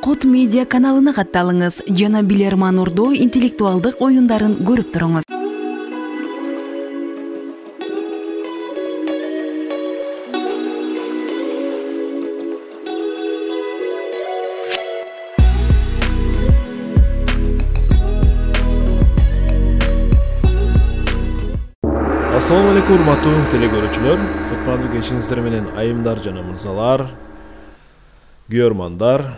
Кут медиа каналына катталыңыз жана Билерман Ордо интеллектуалдык оюндарын көрүп туруңуз. Assalamu alaikum урматтуу телекөрүүчүлөр. Кутмандуу кечиңиздер менен айымдар жана мырзалар, күйөрмандар.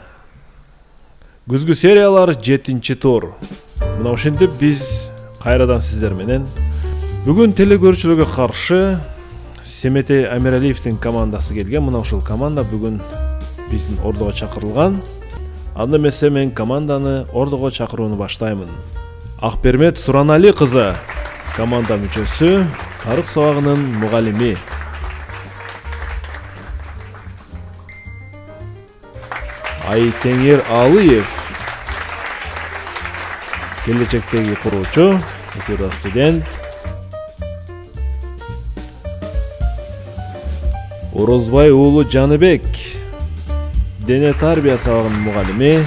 Күзгү сериялар 7-чи тур. Мына ошентип биз кайрадан сиздер менен бүгүн телекөрүүчүлөргө каршы Семетей Амиралиевдин командасы келген. Мына ушул команда бүгүн биздин Ордого чакырылган. Анда эмесе мен команданы Ордого чакырууну баштаймын. Акбермет Суранали кызы команда мүчөсү, тарых сабагынын мугалими. Айтеңир Алыев, келечектеги куруучу, учурда студент. Орозбай уулу Жаныбек, дене тарбия сабагынын мугалими.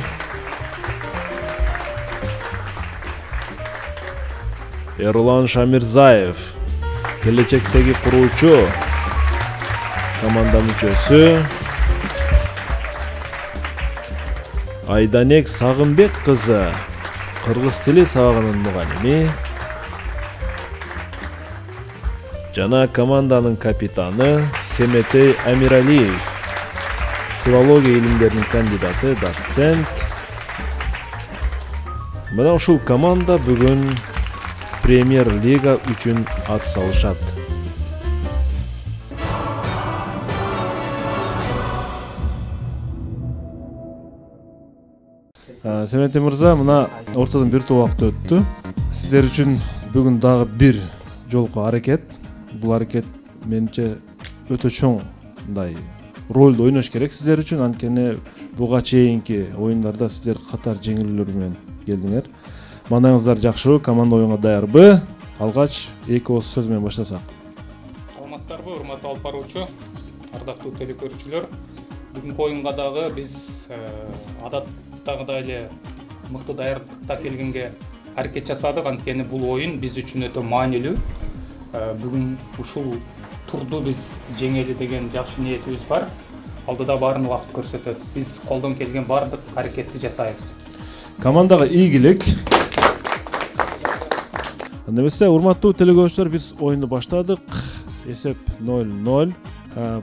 Эрлан Шамирзаев, келечектеги куруучу, команда мүчөсү. Айданек Сагынбек кызы, кыргыз тили сабагынын мугалими. Жана команданын капитаны Семетей Амиралиев, филология илимдеринин кандидаты, доцент. Мына ушул команда бүгүн Премьер-лига үчүн ат салышат. Семетей мырза, мына ортодон бир топ убакыт өттү. Сиздер үчүн бүгүн дагы бир жолку аракет. Бул аракет менимче өтө чоң ролду ойнош керек сиздер үчүн. Анткени буга чейинки оюндарда сиздер катар жеңилүүлөр менен келдиңер. Мандайыңыздар жакшы, команда оюнга даярбы? Алгач эки ооз сөз менен баштасак. Саламатсыздарбы, урматтуу алып баруучу, ардактуу телекөрүүчүлөр. Бүгүнкү оюнга дагы биз адаттагыдай эле мыкты даярдыкта келгенге аракет жасадык. Анткени бул оюн биз үчүн өтө маанилүү. Бүгүн ушул турду биз жеңели деген жакшы ниетибиз бар. Алдыда баарын убакыт көрсөтөт. Биз колдон келген баардык аракетти жасайбыз. Командага ийгилик. Немесе урматтуу телекөрүүчүлөр, биз оюнду баштадык. Эсеп 0-0.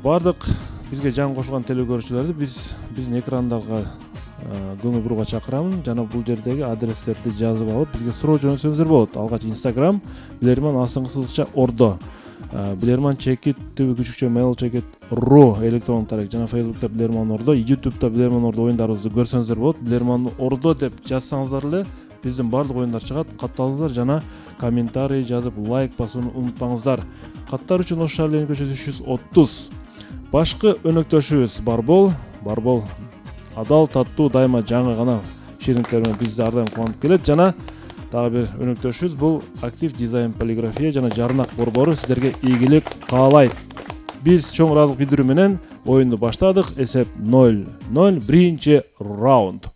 Бардык бизге жан кошулган телекөрүүчүлөрдү биздин экрандарга көңүл буруга чакырамын. Жана бул жердеги адрестерди жазып алып, бизге суроо жөнөтсөңүздөр болот. Алгач Instagram Билерман _Ордо, Билерман _mail_ru электрондук тарек, жана Facebook'та Билерман Ордо, YouTube'та Билерман Ордо оюндарыбызды көрсөңүздөр болот. Билерман Ордо деп жазсаңыздар эле биздин бардык оюндар чыгат. Катталыңыздар жана комментарий жазып лайк басууну унутпаңыздар. Каттар үчүн Ош шаарларынын көчөсү 330. Башкы өнөктөшүбүз Барбол адал, таттуу, дайыма жаңы гана шириндиктер менен бизди ар дайым кубанып келет. Жана дагы бир өнөктөшүбүз бул Актив дизайн полиграфия жана Жарнак борбору сиздерге ийгилик каалайт. Биз чоң ыраазылык билдирүү менен оюнду баштадык. Эсеп 0-0, биринчи раунд.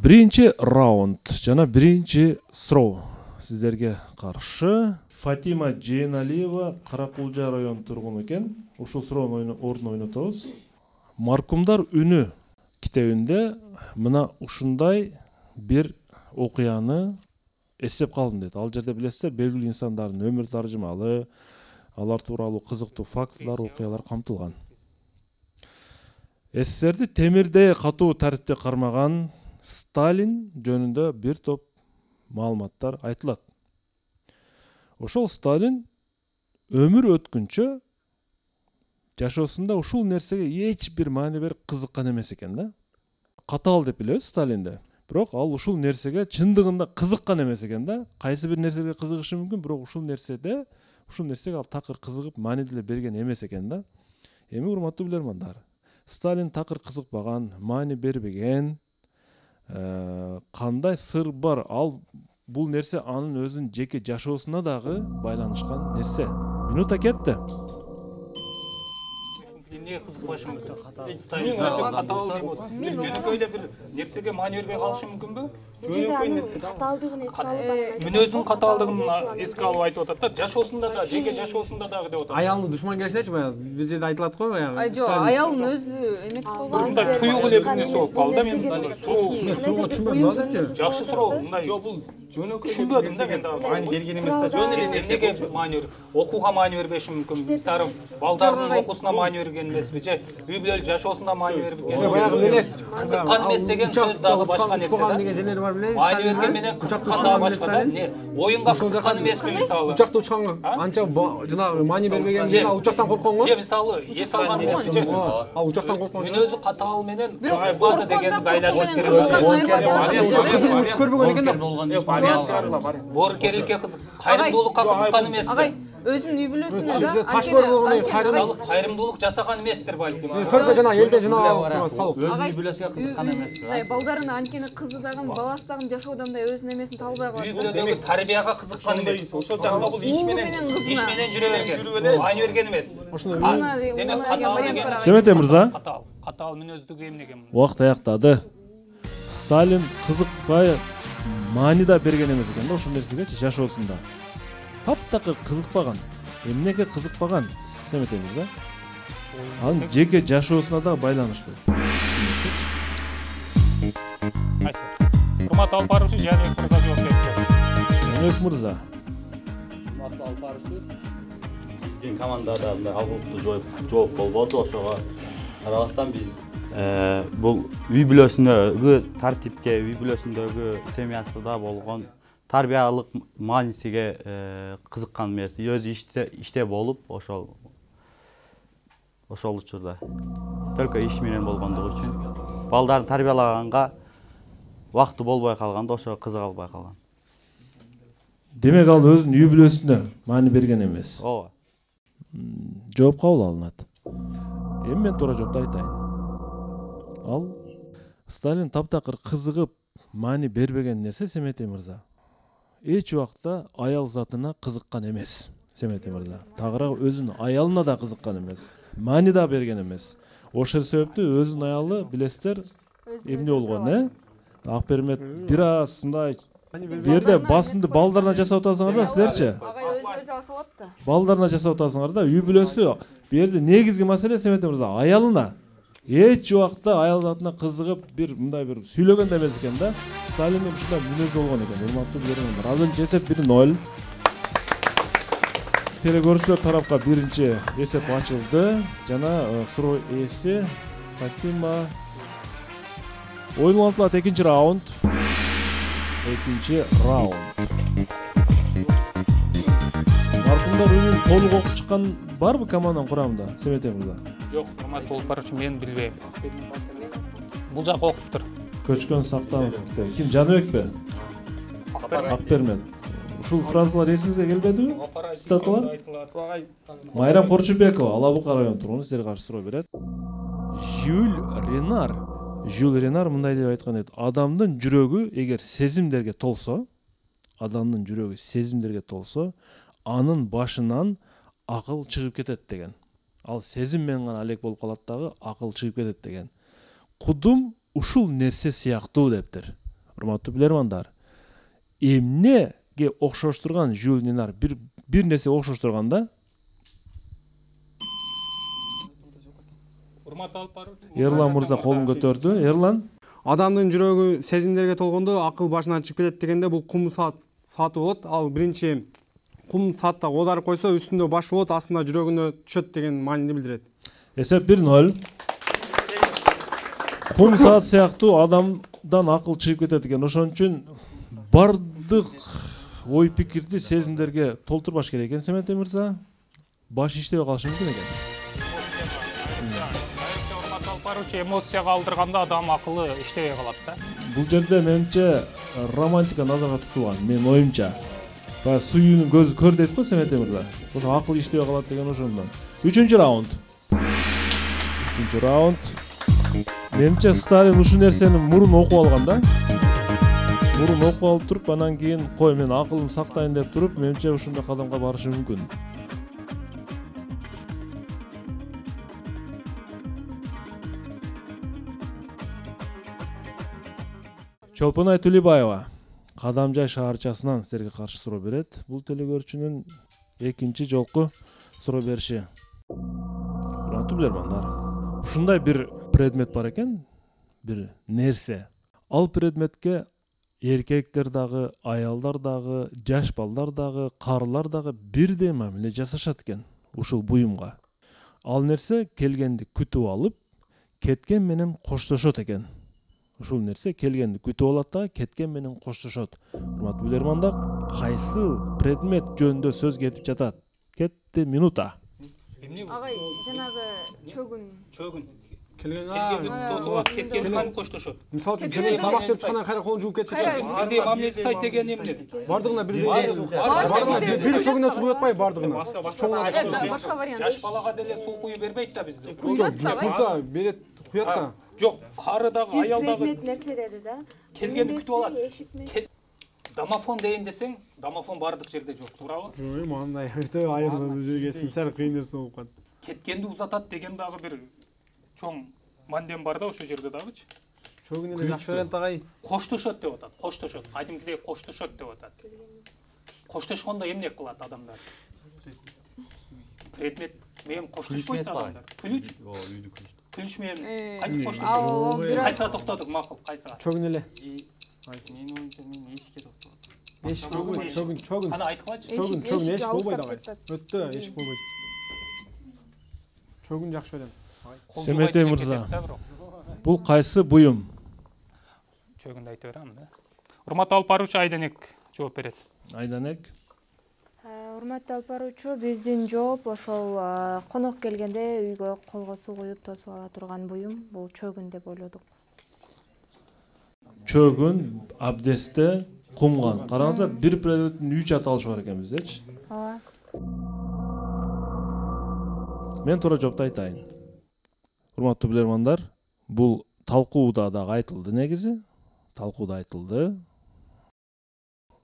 Биринчи раунд жана биринчи суроо сиздерге каршы. Фатима Жейналиева, Каракулжа район тургуну экен. Ушул суроонун ордуна ойнотобуз. Маркумдар үнү китебинде мына ушундай бир окуяны эстеп калдым дейт. Ал жерде билесиздер, белгилүү инсандардын өмүр таржымалы, алар тууралуу кызыктуу фактылар, окуялар камтылган. Эстерди темирдей катуу тартипте кармаган Сталин жөнүндө бир топ маалыматтар айтылат. Ошол Сталин өмүр өткүнчө жашоосунда ушул нерсеге эч бир маани берип кызыккан эмес экен да. Катаал деп билебиз Сталинди. Бирок ал ушул нерсеге чындыгында кызыккан эмес экен да. Кайсы бир нерсеге кызыгышы мүмкүн, бирок ушул нерсеге ал такыр кызыгып маани деле берген эмес экен да. Эми урматтуу билермандар, Сталин такыр кызыкпаган, маани бербеген, кандай сыр бар? Ал бул нерсе анын өзүнүн жеке жашоосуна дагы байланышкан нерсе. Минута кетти. Эмнеге кызыкпашы мүмкүн? Стайлизация катаал деп болсо, жөнөкөй эле бир нерсеге маани бербей калышы мүмкүнбү? Жөнөкөй нерсе. Катаалдыгын эске алып, мүнөзүнүн катаалдыгын эске алып айтып атат да, жашоосунда да, жеке жашоосунда дагы деп атат. Аялны душман келсечи, баягы бир жерде айтылат го, баягы. Жок, аялдын өзү эметип койгон. Мындай туюк эле бир нерсе болуп калды да, мен суроо. Мен суроо түшүнбөдүм азырчы. Жакшы суроо, мындай. Жок, бул жөнөкөй Түшүнбөдүм да мен дагы. маани берген эмес да, жөн эле нерсе. Эмнеге маани берип, окууга маани бербеши мүмкүн? Мисалы, балдардын окуусуна маани берген эмеспи же үй бүлөлүк жашоосуна маани берген. Баягы эле Кызыккан эмес деген сөз дагы башка нерсе да. деген жерлери бар билесиз. Маани берген менен кызыккан дагы башка да. Не, оюнга кызыккан эмеспи мисалы? Учакта учканга анча жанагы маани бербеген жана учактан корккон го. Же мисалы, эс алган эмес же. А учактан корккон. Мүнөзү катаал менен кызыкпады деген байланыш керек. Уч көрбөгөн экен да. Вариант чыгарыла бар. Боорукерликке кызык, кайрымдуулукка кызыккан эмеспи? Агай, өзүнүн үй бүлөсүндө да Таш көрбөгөн Мисалы, кайрымдуулук жасаган эместир балким. Көрбө жана элде жана салып. өзүнүн үй бүлөсүгө кызыккан эмес. балдарын анткени кызы дагы баласы дагы жашоодо мындай өзүнүн эмесин табылбай Үй калат. бүлөдөгү тарбияга кызыккан эмес. Ошол жакта бул иш менен Иш менен жүрө берген. Маани берген эмес. Демек катаал деген Семете мырза, катаал мүнөздүгү эмнеге? убакыт аяктады. Сталин кызыкпай маани да берген эмес экен да ошол нерсегечи жашоосунда. Таптакыр кызыкпаган. Эмнеге кызыкпаган? Семете мырза. Анын жеке жашоосуна да байланыштуу. Түшүнөсүз? Урмат алып баруучу Жаныбек мырза жооп берди. Жаныбек мырза. Урматтуу алып баруучу, биздин командада мындай алгылыктуу жооп болбоду. Ошого карабастан биз бул үй бүлөсүндөгү тартипке, үй бүлөсүндөгү семьясында болгон тарбиялык маанисиге кызыккан эмес. Өзү иште болуп, ошол учурда только иш менен болгондугу үчүн балдарын тарбиялаганга убакыты болбой калганда ошого кызыга албай калган. Демек ал өзүнүн үй бүлөсүнө маани берген эмес. Ооба. Жооп кабыл алынат. Эми мен туура жоопту айтайын. Ал Сталин таптакыр кызыгып маани бербеген нерсе Семете мырза. Эч убакта аял затына кызыккан эмес. Семете мырза. Тагыраак өзүнүн аялына да кызыккан эмес. Маани да берген эмес. Ошол себептүү өзүнүн аялы билесиздер эмне болгон, Акбермет бир аз мындай бу жерде басымды балдарына жасап атасыңар да силерчи. Агай өзүн аса алат да. Балдарына жасап атасыңар да, үй бүлөсү. Бу жерде негизги маселе Семете мырза аялына. Эч убакта аял затына кызыгып бир мындай бир сүйлөгөн да эмес экен да. Сталиндин ушундай мүнөзү болгон экен. Урматтуу билермендер. Азырынча эсеп 1-0. Телекөрүүчүлөр тарапка биринчи эсеп ачылды. Жана суроо ээси Фатима. Оюн улантылат экинчи раунд. Экинчи раунд. Маркумдар үнүн толук окуп чыккан барбы команданын курамында? Семете мырза. Жок, урмат болуп баруучу мен билбейм. Бул жак окуптур. Көчкөн Сактанов. Ким, Жаныбекпи? Акбермет. Ушул фразалар эсиңизге келбедиби? Цитаталар? Майрам Корчубекова, Алабука району тургуну, силерге каршы суроо берет. Жюль Ренар мындай деп айткан эди. Адамдын жүрөгү эгер сезимдерге толсо, анын башынан акыл чыгып кетет деген. Ал сезим менен гана алек болуп калат дагы, акыл чыгып кетет деген. Кудум ушул нерсе сыяктуу дептир. Урматтуу билермандар. Эмнеге окшоштурган Жюль Ренар бир нерсе окшоштурганда? Урмат алып баруучу. Эрлан мырза колун көтөрдү. Эрлан? Адамдын жүрөгү сезимдерге толгондо акыл башынан чыгып кетет дегенде бул кум сааты болот. Ал биринчи кум саатта оодарып койсо үстүндө башы болот, астында жүрөгүнө түшөт деген маанини билдирет. Эсеп 1-0. Кум саат сыяктуу адамдан акыл чыгып кетет экен. Ошон үчүн бардык ой пикирди сезимдерге толтурбаш керек экен Семете мырза. Баш иштебей калышы мүмкүн экен. Урмат алып баруучу эмоцияга алдырганда адам акылы иштебей калат да. Бул жерде менимче романтика назарга тутулган, менин оюмча. Баягы сүйүүнүн көзү көр дейт го Семете мырза. Ошо акыл иштебей калат деген ошондон. 3-раунд. Менимче Сталин ушул нерсени мурун окуп алган да. Мурун окуп алып туруп, анан кийин кой мен акылым сактайын деп туруп, менимче ушундай кадамга барышы мүмкүн. Чолпонай Тулибаева Кадамжай шаарчасынан силерге каршы суроо берет. Бул телегөрүүчүнүн экинчи жолку суроо бериши. Урматтуу билермандар, ушундай бир предмет бар экен, бир нерсе. Ал предметке эркектер дагы, аялдар дагы, жаш балдар дагы, карылар дагы бирдей мамиле жасашат экен ушул буюмга. Ал нерсе келгенди күтүп алып, кеткен менен коштошот экен. Ушул нерсе келгенди күтүп алат да, кеткен менен коштошот. Урматтуу билермандар, кайсы предмет жөнүндө сөз кетип жатат? Кетти минута. Агай, жанагы чөгүн. Келгенди тосуп кеткен менен коштошот. Мисалы үчүн келген тамак жеп чыккандан кайра колун жууп кетсе. Бирдей мамиле жасайт деген эмне? Бардыгына бирдей. Бир чөгүнө суу атпай бардыгына. Башка вариант. Жаш балага деле суу куюп бербейт да бизде. Куйса берет, куят да. Жок, кары дагы, аял дагы Предмет нерсе деди да. келгенди күтүп алат. Домофон дейин десең, домофон бардык жерде жок, туурабы? Жок, мындай өтө айырмалуу жергесин сәл кыйын нерсе болуп калат. Кеткенди узатат деген дагы бир чоң мандем бар да ошол жерде дагычы. Чөгүн эле жакшы вариант агай. Коштошот деп атат, коштошот. Кадимкидей коштошот деп атат. Коштошкондо эмне кылат адамдар? Предмет менен коштошпойт адамдар. Ключ? Үйдү ключ. Ключ менен кантип коштошот? Кайсыга токтодук, макул, кайсыга? Чөгүн эле. Менин оюмча мен эшикке токтодум. Эшик болбойт, чөгүн. Аны айткылачы. Чөгүн эшик болбойт агай. Өттө эшик болбойт. Чөгүн жакшы вариант. Семетей мырза, бул кайсы буюм? Чөгүндү айтып берем да. Урматтуу алып баруучу Айданек жооп берет. Айданек. Урматтуу алып баруучу, биздин жооп ошол конок келгенде үйгө колго суу куюп тосуп ала турган буюм. Бул чөгүн деп ойлодук. Чөгүн абдесте кумган. Караңыздар, бир предметтин 3 аталышы бар экен биздечи. Ооба. Мен туура жоопту айтайын. Урматтуу билермандар, бул талкууда дагы айтылды негизи. Талкууда айтылды.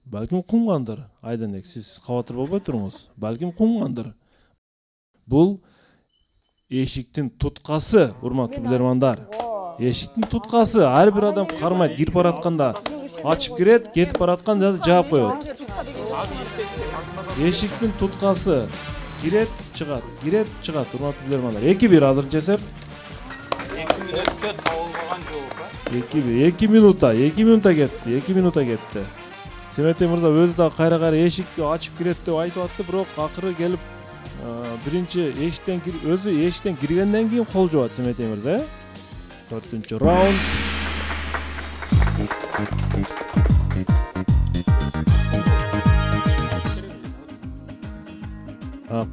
Балким кумгандыр. Айданек, сиз кабатыр болбой туруңуз. Балким кумгандыр. Бул эшиктин туткасы, урматтуу билермандар. Эшиктин туткасы. Ар бир адам кармайт, кирип баратканда ачып кирет, кетип баратканда жаап коет. Эшиктин туткасы. Кирет, чыгат, урматтуу билермандар. 2-1 азырынча эсеп. 2 мүнөттө табылбаган жооп, 2 минута кетти, 2 минута кетти. Семетей мырза өзү да кайра эшикти ачып кирет деп айтып атты, бирок акыры келип биринчи өзү эшиктен киргенден кийин кол жуат Семетей мырза. 4-чү раунд.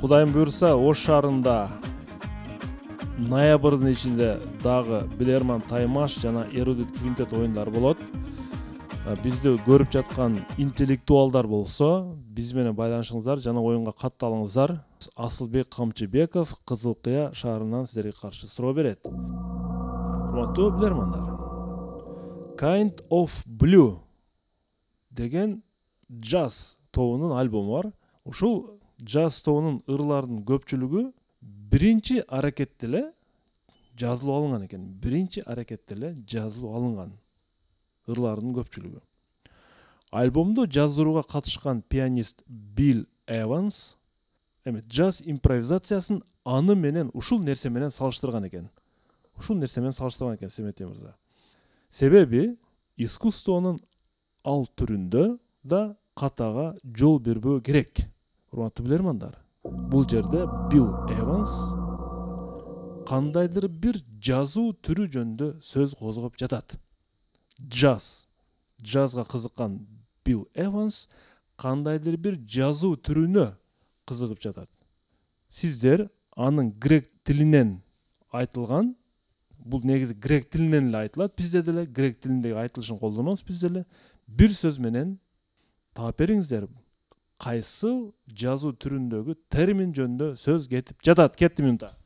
Кудайым буйрса, Ош шаарында ноябрдын ичинде дагы Билерман Таймаш жана Эрудит Квинтет оюндары болот. Бизди көрүп жаткан интеллектуалдар болсо, биз менен байланышыңыздар жана оюнга катталыңыздар. Асылбек Камчыбеков Кызыл Кыя шаарынан силерге каршы суроо берет. Урматтуу билермандар, Kind of Blue деген джаз тобунун альбому бар. Ушул джаз тобунун ырларынын көпчүлүгү биринчи аракетте эле жазылып алынган экен. Биринчи аракетте эле жазылып алынган ырларынын көпчүлүгү. Альбомду жаздырууга катышкан пианист Билл Эванс джаз импровизациясын аны менен ушул нерсе менен салыштырган экен. Семетей мырза. Себеби искусствонун ал түрүндө да катага жол бербөө керек. Урматтуу билермандар, бул жерде Билл Эванс кандайдыр бир жазуу түрү жөнүндө сөз козгоп жатат. Джазга кызыккан Билл Эванс кандайдыр бир жазуу түрүнө кызыгып жатат. Сиздер анын грек тилинен айтылган, бул негизи грек тилинен эле айтылат, бизде деле грек тилиндеги айтылышын колдонобуз, биз деле бир сөз менен таап бериңиздер. Кайсыл жазуу түрүндөгү термин жөнүндө сөз кетип жатат? Кетти минута.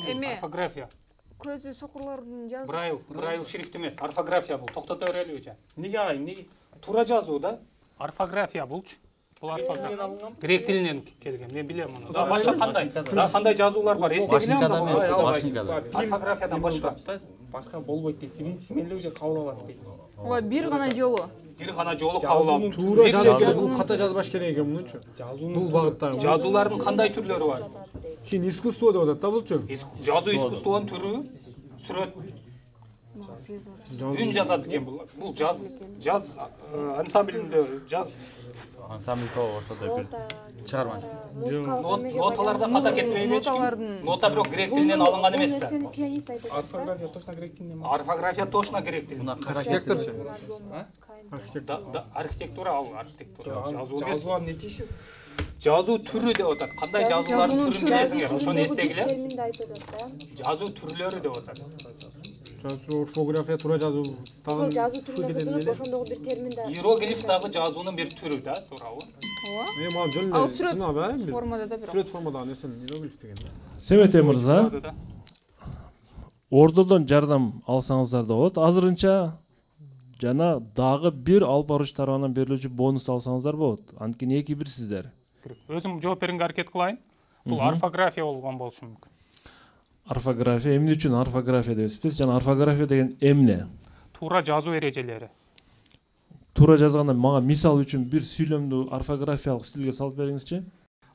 Эме орфография. көзү сокурлордун жазуу. Braille шрифт эмес, орфография бул. Токтото берели жа. Неге агайым, неге? Туура жазуу да. Орфография булчу. Бул орфография. Грек тилинен келген. Мен билем муну. Да башка кандай? Да кандай жазуулар бар? Эсте билем да. Орфографиядан башка. Башка болбойт дейт. Биринчиси менде уже кабыл алат дейт. Ой, бир гана жолу. Бир гана жолу кабыл алып. Туура жазуу бул ката жазбаш керек экен мунчу. Бул багыттагы. Жазуулардын кандай түрлөрү бар? Кийин искусство деп атат да булчу. Жазуу искусствонун түрү, сүрөт, үн жазат экен бул. Бул жаз ансамблинде жаз ансамбль ошондой бир чыгармачы. ноталарда ката кетпейби? Нота бирок грек тилинен алынган эмес да. Орфография точно грек тилинен. Орфография точно грек тилинен. Архитекторчу. Архитектура ал архитектура. Жазуу эмне тийиши? Жазуу түрү деп атат. Кандай жазуулардын түрүн билесиңер? Ошону эстегиле. терминди айтып атат да. Жазуу түрлөрү деп атат. Орфография туура жазуу Ошол жазуу түрүнө кызыгып ошондогу бир терминди. Иероглиф дагы жазуунун бир түрү да, туурабы? Мага жөн Ал эле сүрөт жана формада да бирок. сүрөт формадагы нерсени иероглиф деген. Семете мырза, Ордодон жардам алсаңыздар да болот. Азырынча жана дагы бир алып баруучу тарабынан берилүүчү бонус алсаңыздар болот. Анткени 2-1 сиздер. Өзүм жооп берүүгө аракет кылайын. Бул орфография болгон болушу мүмкүн. Орфография эмне үчүн орфография деп эсептейсиз? Жана орфография деген эмне? Туура жазуу эрежелери. Туура жазганда мага мисал үчүн бир сүйлөмдү орфографиялык стилге салып бериңизчи.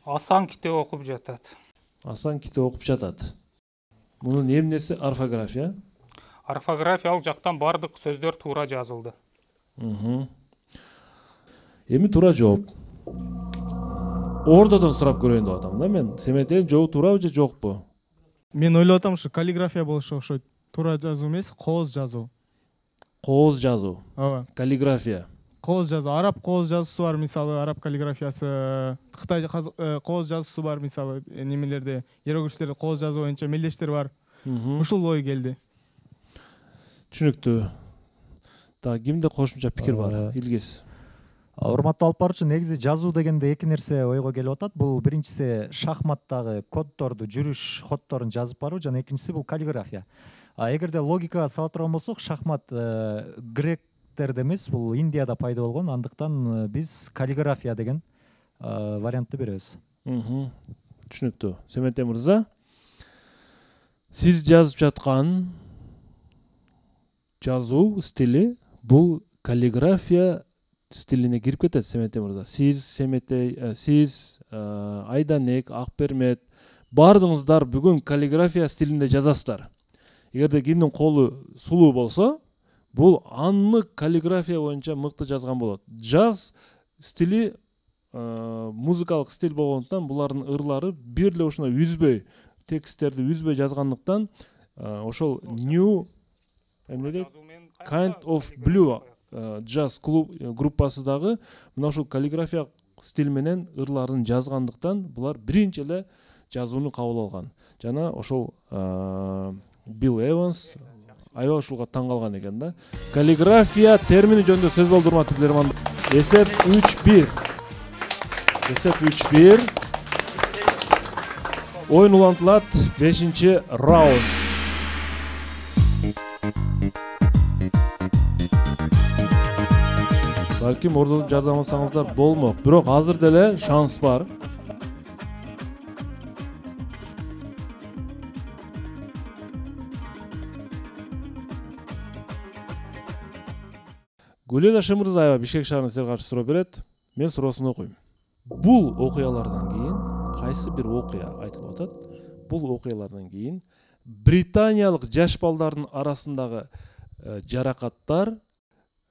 Асан китеп окуп жатат. Асан китеп окуп жатат. Мунун эмнеси орфография? Орфографиялык жактан бардык сөздөр туура жазылды. Эми туура жооп. Ордодон сурап көрөйүн деп атам да мен. Семетенин жообу туурабы же жокпу? Мен ойлоп атам ушу каллиграфия болушу окшойт. Туура жазуу эмес, кооз жазуу. Кооз жазуу. Ооба. Каллиграфия. Кооз жазуу. Араб кооз жазуусу бар, мисалы араб каллиграфиясы. Кытай кооз жазуусу бар, мисалы немелерде, иероглифтерде кооз жазуу боюнча мелдештер бар. Ушул ой келди. Түшүнүктүү. Так, кимде кошумча пикир бар? Илгиз. Урматтуу алып баруучу, негизи жазуу дегенде эки нерсе ойго келип атат. Бул биринчиси шахматтагы коддорду, жүрүш коддорун жазып баруу, жана экинчиси бул каллиграфия. Эгерде логикага сала турган болсок, шахмат гректерде эмес, бул Индияда пайда болгон. Андыктан биз каллиграфия деген вариантты беребиз. Түшүнүктүү. Семете мырза, сиз жазып жаткан жазуу стили бул каллиграфия стилине кирип кетет. Семете мырза, сиз Айданек, Акбермет баардыгыңыздар бүгүн каллиграфия стилинде жазасыздар. Эгерде кимдин колу сулуу болсо, бул анлык каллиграфия боюнча мыкты жазган болот. Жаз стили музыкалык стиль болгондуктан булардын ырлары бир эле ушуна үзбөй, тексттерди үзбөй жазгандыктан ошол new эмне дейт? Kind of Blue jazz клуб группасы дагы мына ушул каллиграфия стиль менен ырларын жазгандыктан булар биринчи эле жазууну кабыл алган. Жана ошол Билл Эванс аябай ушулга таң калган экен да. Каллиграфия термини жөнүндө сөз болду, урматтуу билерман. Эсеп 3-1. Эсеп 3-1. Oyun улантылат. 5-чи раунд. Балким ордодон жардам алсаңыздар болмок. Бирок азыр деле шанс бар. Гүлөда Шымырзаева Бишкек шаарына силерге каршы суроо берет. Мен суроосун окуйм. Бул окуялардан кийин кайсы бир окуя айтылып атат? Бул окуялардан кийин британиялык жаш балдардын арасындагы жаракаттар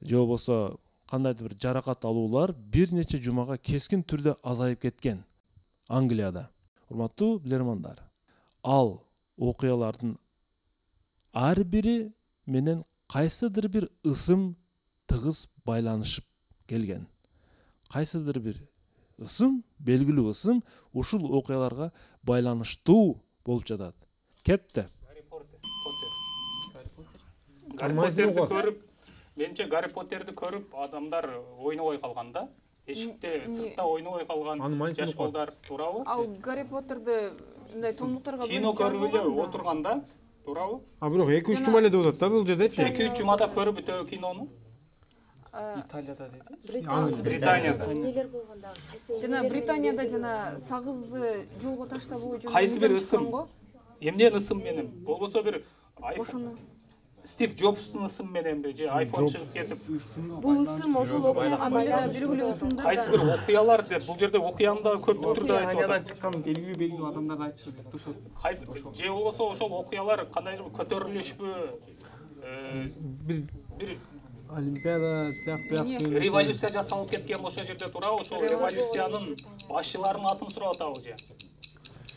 же болбосо кандайдыр бир жаракат алуулар бир нече жумага кескин түрдө азайып кеткен Англияда. Урматтуу билермандар, ал окуялардын ар бири менен кайсыдыр бир ысым тыгыз байланышып келген. Кайсыдыр бир ысым, белгилүү ысым ушул окуяларга байланыштуу болуп жатат. Кетти. Менче Гарри Поттерди көрүп адамдар ойнобой калган да. Эшикте, сыртта ойнобой калган жаш балдар туурабы? Ал Гарри Поттерди мындай томдуктарга кино көрүп эле отурганда туурабы? Бирок 2-3 жума эле деп атат да бул жердечи. 2-3 жумада көрүп бүтөбү кинону? Италияда деди. Британияда. Нелер болгондо кайсы? Жана Британияда жана сагызды жолго таштабоо үчүн Кайсы бир ысым? Эмнен ысым менен? Болбосо бир ошону Стив Джобстун ысым мененби же iPhone чыгып кетип. бул ысым ошол окуяга белгилүү ысымдар. Кайсы бир окуялар деп, бул жерде окуяны да көп түрдө айтып Италиядан атат. чыккан белгилүү адамдарды айтышат ошол. Кайсы же болбосо ошол окуялар кандайдыр көтөрүлүшпү? Бир Олимпиада тияк революция жасалып кеткен ошол жерде туурабы? Ошол революциянын башчыларынын атын сурап атабы же?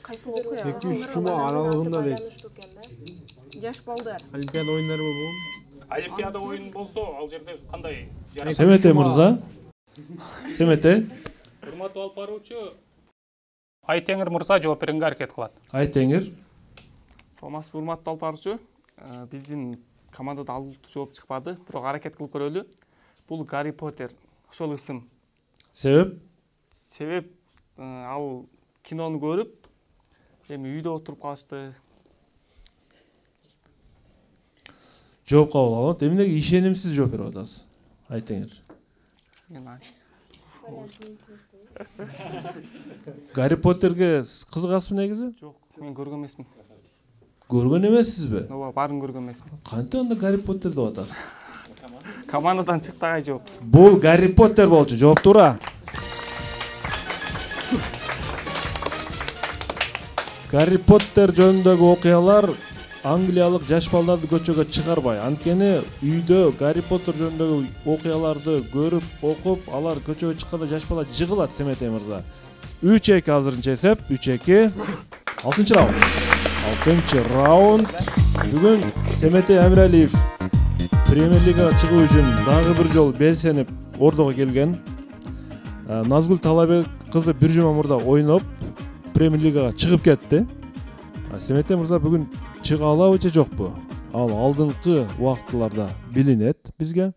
Кайсы окуя? 2-3 жума аралыгында дейт. Жаш балдар. Олимпиада оюндары болбу. Олимпиада ойыны болсо, ал жерде кандай? Семете мырза. Семете. Урматтуу алып баруучу Айтеңир мырза жооп берүүгө аракет кылат. Айтеңир. Саламатсызбы, урматтуу алып баруучу. Биздин командада алгылыктуу жооп чыкпады, бирок аракет кылып көрөлү. Бул Гарри Поттер, ошол ысым. Себеп? Себеп ал кинону көрүп, эми үйдө отуруп калышты. Жооп кабыл алат. Эмнеге ишенимсиз жооп берип атасыз? Айтыңыр. Гарри Поттерге кызыгасызбы негизи? Жок, мен көргөн эмесмин. Көргөн эмессизби? Ооба, баарын көргөн эмесмин. Кантип анда Гарри Поттер деп атасыз? Командадан чыкты жооп. Бул Гарри Поттер болчу, жооп туура. Гарри Поттер жөнүндөгү окуялар Англиялык жаш балдарды көчөгө чыгарбай, анткени үйдө Гарри Поттер жөнүндөгү окуяларды көрүп, окуп, алар көчөгө чыкканда жаш бала жыгылат, Семете мырза. 3-2 азырынча эсеп, 3-2. 6-чы раунд. 6-чы раунд. Бүгүн Семете Амиралиев Премьер Лигага чыгуу үчүн дагы бир жол белсенип ордого келген. Назгүл Талабек кызы бир жума мурда ойноп Премьер Лигага чыгып кетти. Семете мырза бүгүн чыга алабы же жокпу? Ал алдыңкы убактыларда билинет бизге.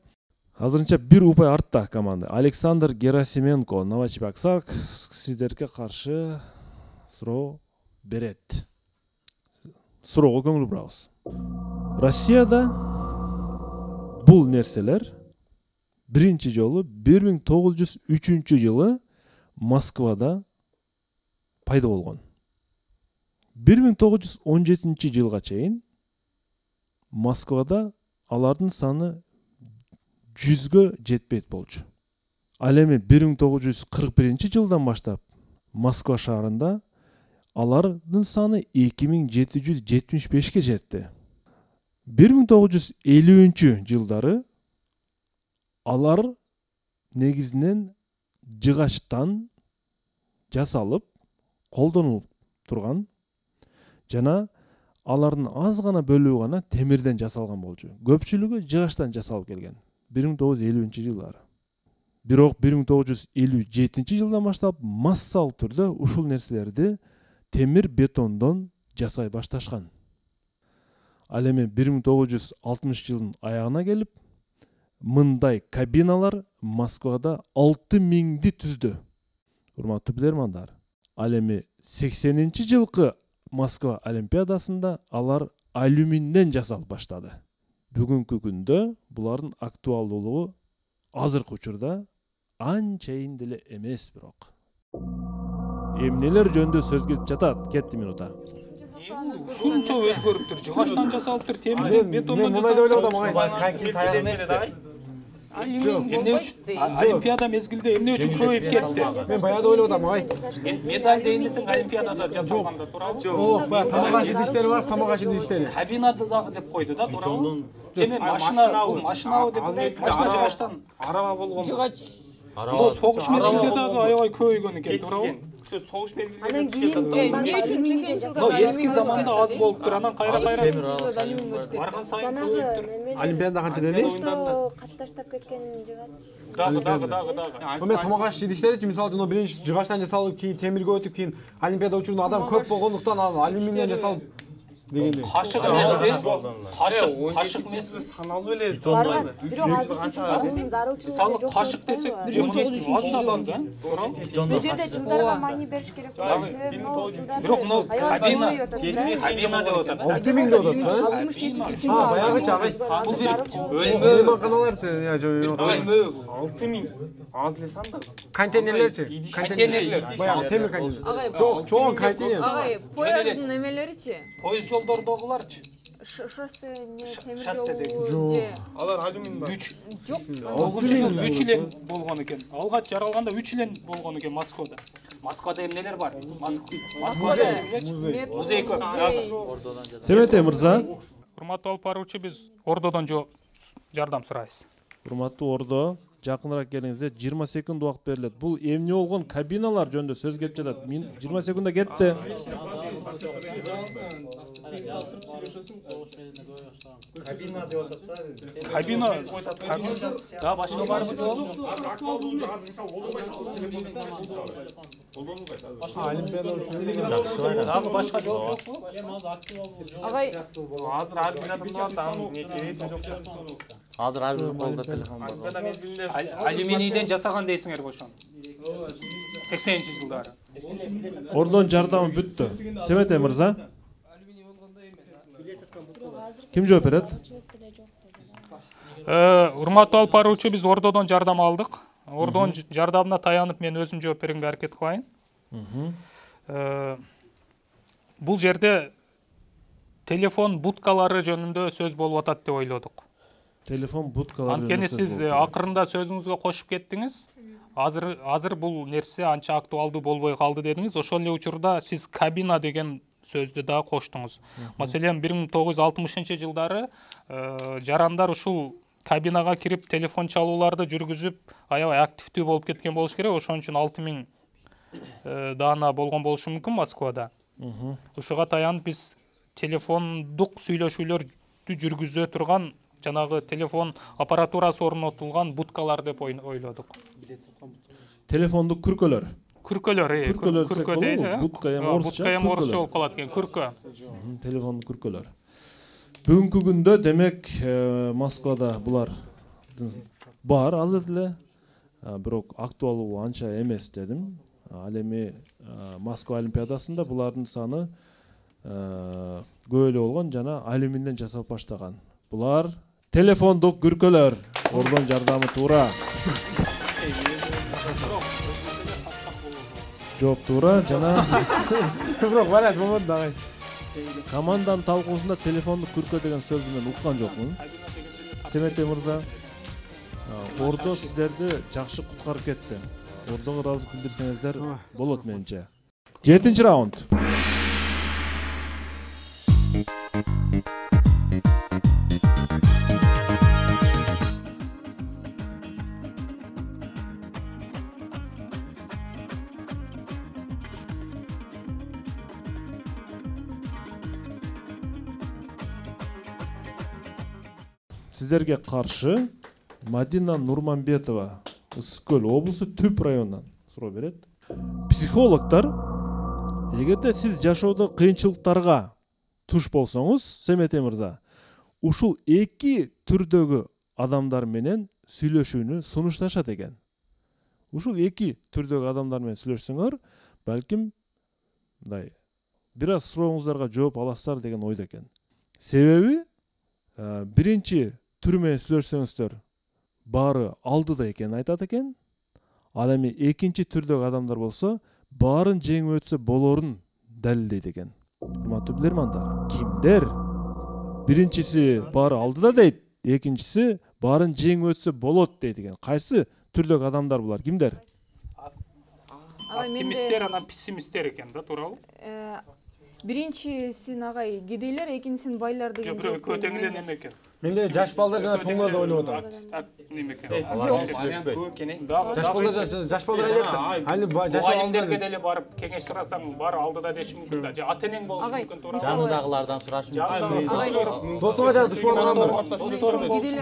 Азырынча бир упай артта команда. Александр Герасименко, Новочебоксарск сиздерге каршы суроо берет. Суроого көңүл бурабыз. Россияда бул нерселер биринчи жолу 1903 жылы Москвада пайда болгон. 1917 жылга чейин Москвада алардын саны 100гө жетпейт болчу. Ал эми 1941 жылдан баштап Москва шаарында алардын саны 2775ке жетти. 1950 жылдары алар негизинен жыгачтан жасалып, колдонулуп турган жана алардын аз гана бөлүгү гана темирден жасалган болчу. Көпчүлүгү жыгачтан жасалып келген 1950 жылдары. Бирок 1957 жылдан баштап массалык түрдө ушул нерселерди темир бетондон жасай башташкан. Ал эми 1960 жылдын аягына келип, мындай кабиналар Москвада 6000ди түздү. Урматтуу билермандар, ал эми 80-жылкы Москва Олимпиадасында алар алюминден жасалып баштады. Бүгүнкү күндө булардын актуалдуулугу азыркы учурда анчайын деле эмес бирок. Эмнелер жөнүндө сөз кетип жатат? Кетти минута. Ушунча өзгөрүптүр. Жыгачтан жасалыптыр, темирден, бетондон жасалыптыр. Олимпиада мезгилде эмне үчүн көбөйүп кетти? Мен баягы ойлоп атам, агай. Медаль дейинсең Олимпиадада жасалганда туурабы? Жок, баягы тамак аш идиштери бар, тамак аш идиштери. Кабинада дагы деп койду да, туурабы? Же машина деп машина жыгачтан араба болгон. Жыгач. Бул согуш мезгилде дагы аябай көбөйгөн экен, туурабы? Согуш мезгилде. Анан кийин эмне үчүн 80-жылда эски заманда аз болуптур, анан кайра барган сайын көбөйүптүр. Олимпиада канча деди? Катташтап кеткен жыгач. Дагы. Мен тамак аш идиштеричи, мисалы жана биринчи жыгачтан жасалып, кийин темирге өтүп, кийин Олимпиада учурунда адам көп болгондуктан ал алюминден жасалып дегенде. Кашык эмес. Кашык эмес. Саналуу эле Мисалы кашык десек, 1900 да. Бул жерде жылдарга маани бериш керек болот. Бирок мына кабина деп атат. 6000 деп атат. 67 Баягыча агай. Мейманканаларчы, я жөө. 6000 аз эле сан да. Контейнерлерчи? Контейнерлер. Баягы темир контейнер. Чоң контейнер. Агай, поезддин эмелеричи? Поезд жолдордогуларчы. Шоссе темир жол же. Алар алюминий бар. Жок. 3 илен болгон экен. Алгач жаралганда 3 илен болгон экен Москвада. Москвада эмнелер бар? Москвада музей көп. Семете мырза, Урматтуу алып баруучу, биз Ордодон жардам сурайбыз. урматтуу Ордо, жакыныраак келиңиздер. 20 секунд убакыт берилет. Бул эмне болгон кабиналар жөнүндө сөз келип жатат. 20 секундда кетти. Кабина деп атат да. Кабина. Да, башка барбы жок? Олимпиада үчүн Дагы башка жок. Агай, Азыр ар бир адамда там не кереги жок. Азыр ар бир колдо телефон бар. Алюминийден жасаган дейсиңерби ошону? 80-жылдары. Ордон жардамы бүттү. Семете мырза. Ким жооп берет? Урматтуу алып баруучу, биз Ордодон жардам алдык. Ордонун жардамына таянып мен өзүм жооп бергенге аракет кылайын. Бул жерде телефон будкалары жөнүндө сөз болуп атат деп ойлодук. Телефон будкалары. Анткени сиз акырында сөзүңүзгө кошуп кеттиңиз. Азыр бул нерсе анча актуалдуу болбой калды дедиңиз. Ошол эле учурда сиз кабина деген сөздү да коштуңуз. Маселен, 1960-жылдары жарандар ушул кабинага кирип телефон чалууларды жүргүзүп, аябай активдүү болуп кеткен болуш керек. Ошон үчүн 6000 даана болгон болушу мүмкүн Москвада. Ушуга таянып биз телефондук сүйлөшүүлөрдү жүргүзө турган жанагы телефон аппаратурасы орнотулган будкалар деп ойлодук. Телефондук күркөлөр. Күркө дейт. Будка эми орусча болуп калат экен, күркө. Телефондук күркөлөр. Бүгүнкү күндө демек Москвада булар бар азыр эле. Бирок актуалдуу анча эмес дедим. Ал эми Москва олимпиадасында булардын саны көп эле болгон, жана алюминден жасалып баштаган. Булар телефондук күркөлөр. Ордон жардамы туура. Жооп туура, жана бирок барат болот дагы. Команданын талкуусунда телефондук күркө деген сөздү мен уккан жокмун. Семете мырза, Ордо сиздерди жакшы куткарып кетти. Ордого ыраазылык билдирсеңиздер болот менимче. 7-раунд. Сиздерге каршы Мадина Нурманбетова, Ысык Көл облусу Түп районунан суроо берет. Психологдор, эгерде сиз жашоодо кыйынчылыктарга туш болсоңуз, Семете мырза, ушул эки түрдөгү адамдар менен сүйлөшүүнү сунушташат экен. Ушул эки түрдөгү адамдар менен сүйлөшсөңөр, балким мындай бир аз сурооңуздарга жооп аласыздар деген ойдо экен. Себеби биринчи түр менен сүйлөшсөңүздөр баары алдыда экенин айтат экен. Ал эми экинчи түрдөгү адамдар болсо баарын жеңип өтсө болорун далилдейт экен. Урматтуу билермандар, кимдер? Биринчиси баары алдыда дейт, экинчиси баарын жеңип өтсө болот дейт экен. Кайсы түрдөгү адамдар булар? Кимдер? Оптимисттер, анан пессимисттер экен да, туурабы? Биринчисин агай кедейлер, экинчисин байлар деген. Жок, бирөө көтөң эле неме экен. Менде жаш балдар жана чоңдор да ойлоп атат. Неме экен. Жаш балдар айтат. Али жаш алимдерге деле барып кеңеш сурасаң, бар алдыда деши мүмкүн да. Же ата энең болушу мүмкүн, туурабы? Жанындагылардан сурашы мүмкүн. Досуңа жана душман адам бар.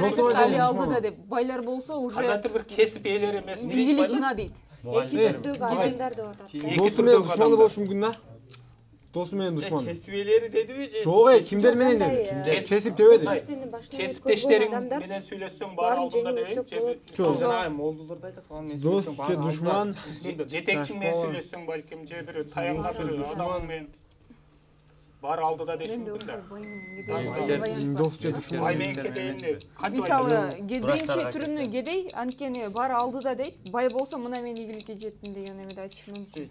Досуңа жана алдыда деп, байлар болсо уже кандайдыр бир кесип ээлери эмес. ийгилик мына дейт. Эки түрдөгү адамдар деп атат. Досу менен душманы болушу мүмкүн да. Досу менен душман. Кесип ээлери дедиби же? Жок, кимдер менен деди? Кесип дебеди. Кесиптештериң менен сүйлөшсөң баары алдында дейм же? Жана молдуларда айтат калган мен Дос же душман. Жетекчиң менен сүйлөшсөң балким же бир таягда бир адамың менен баары алдыда деши мүмкүн да. Дос же душман. Бай мененки дегенде Мисалы, биринчи түрүнү кедей, анткени баары алдыда дейт. Бай болсо мына мен ийгиликке жеттим деген эмеде айтышы мүмкүн.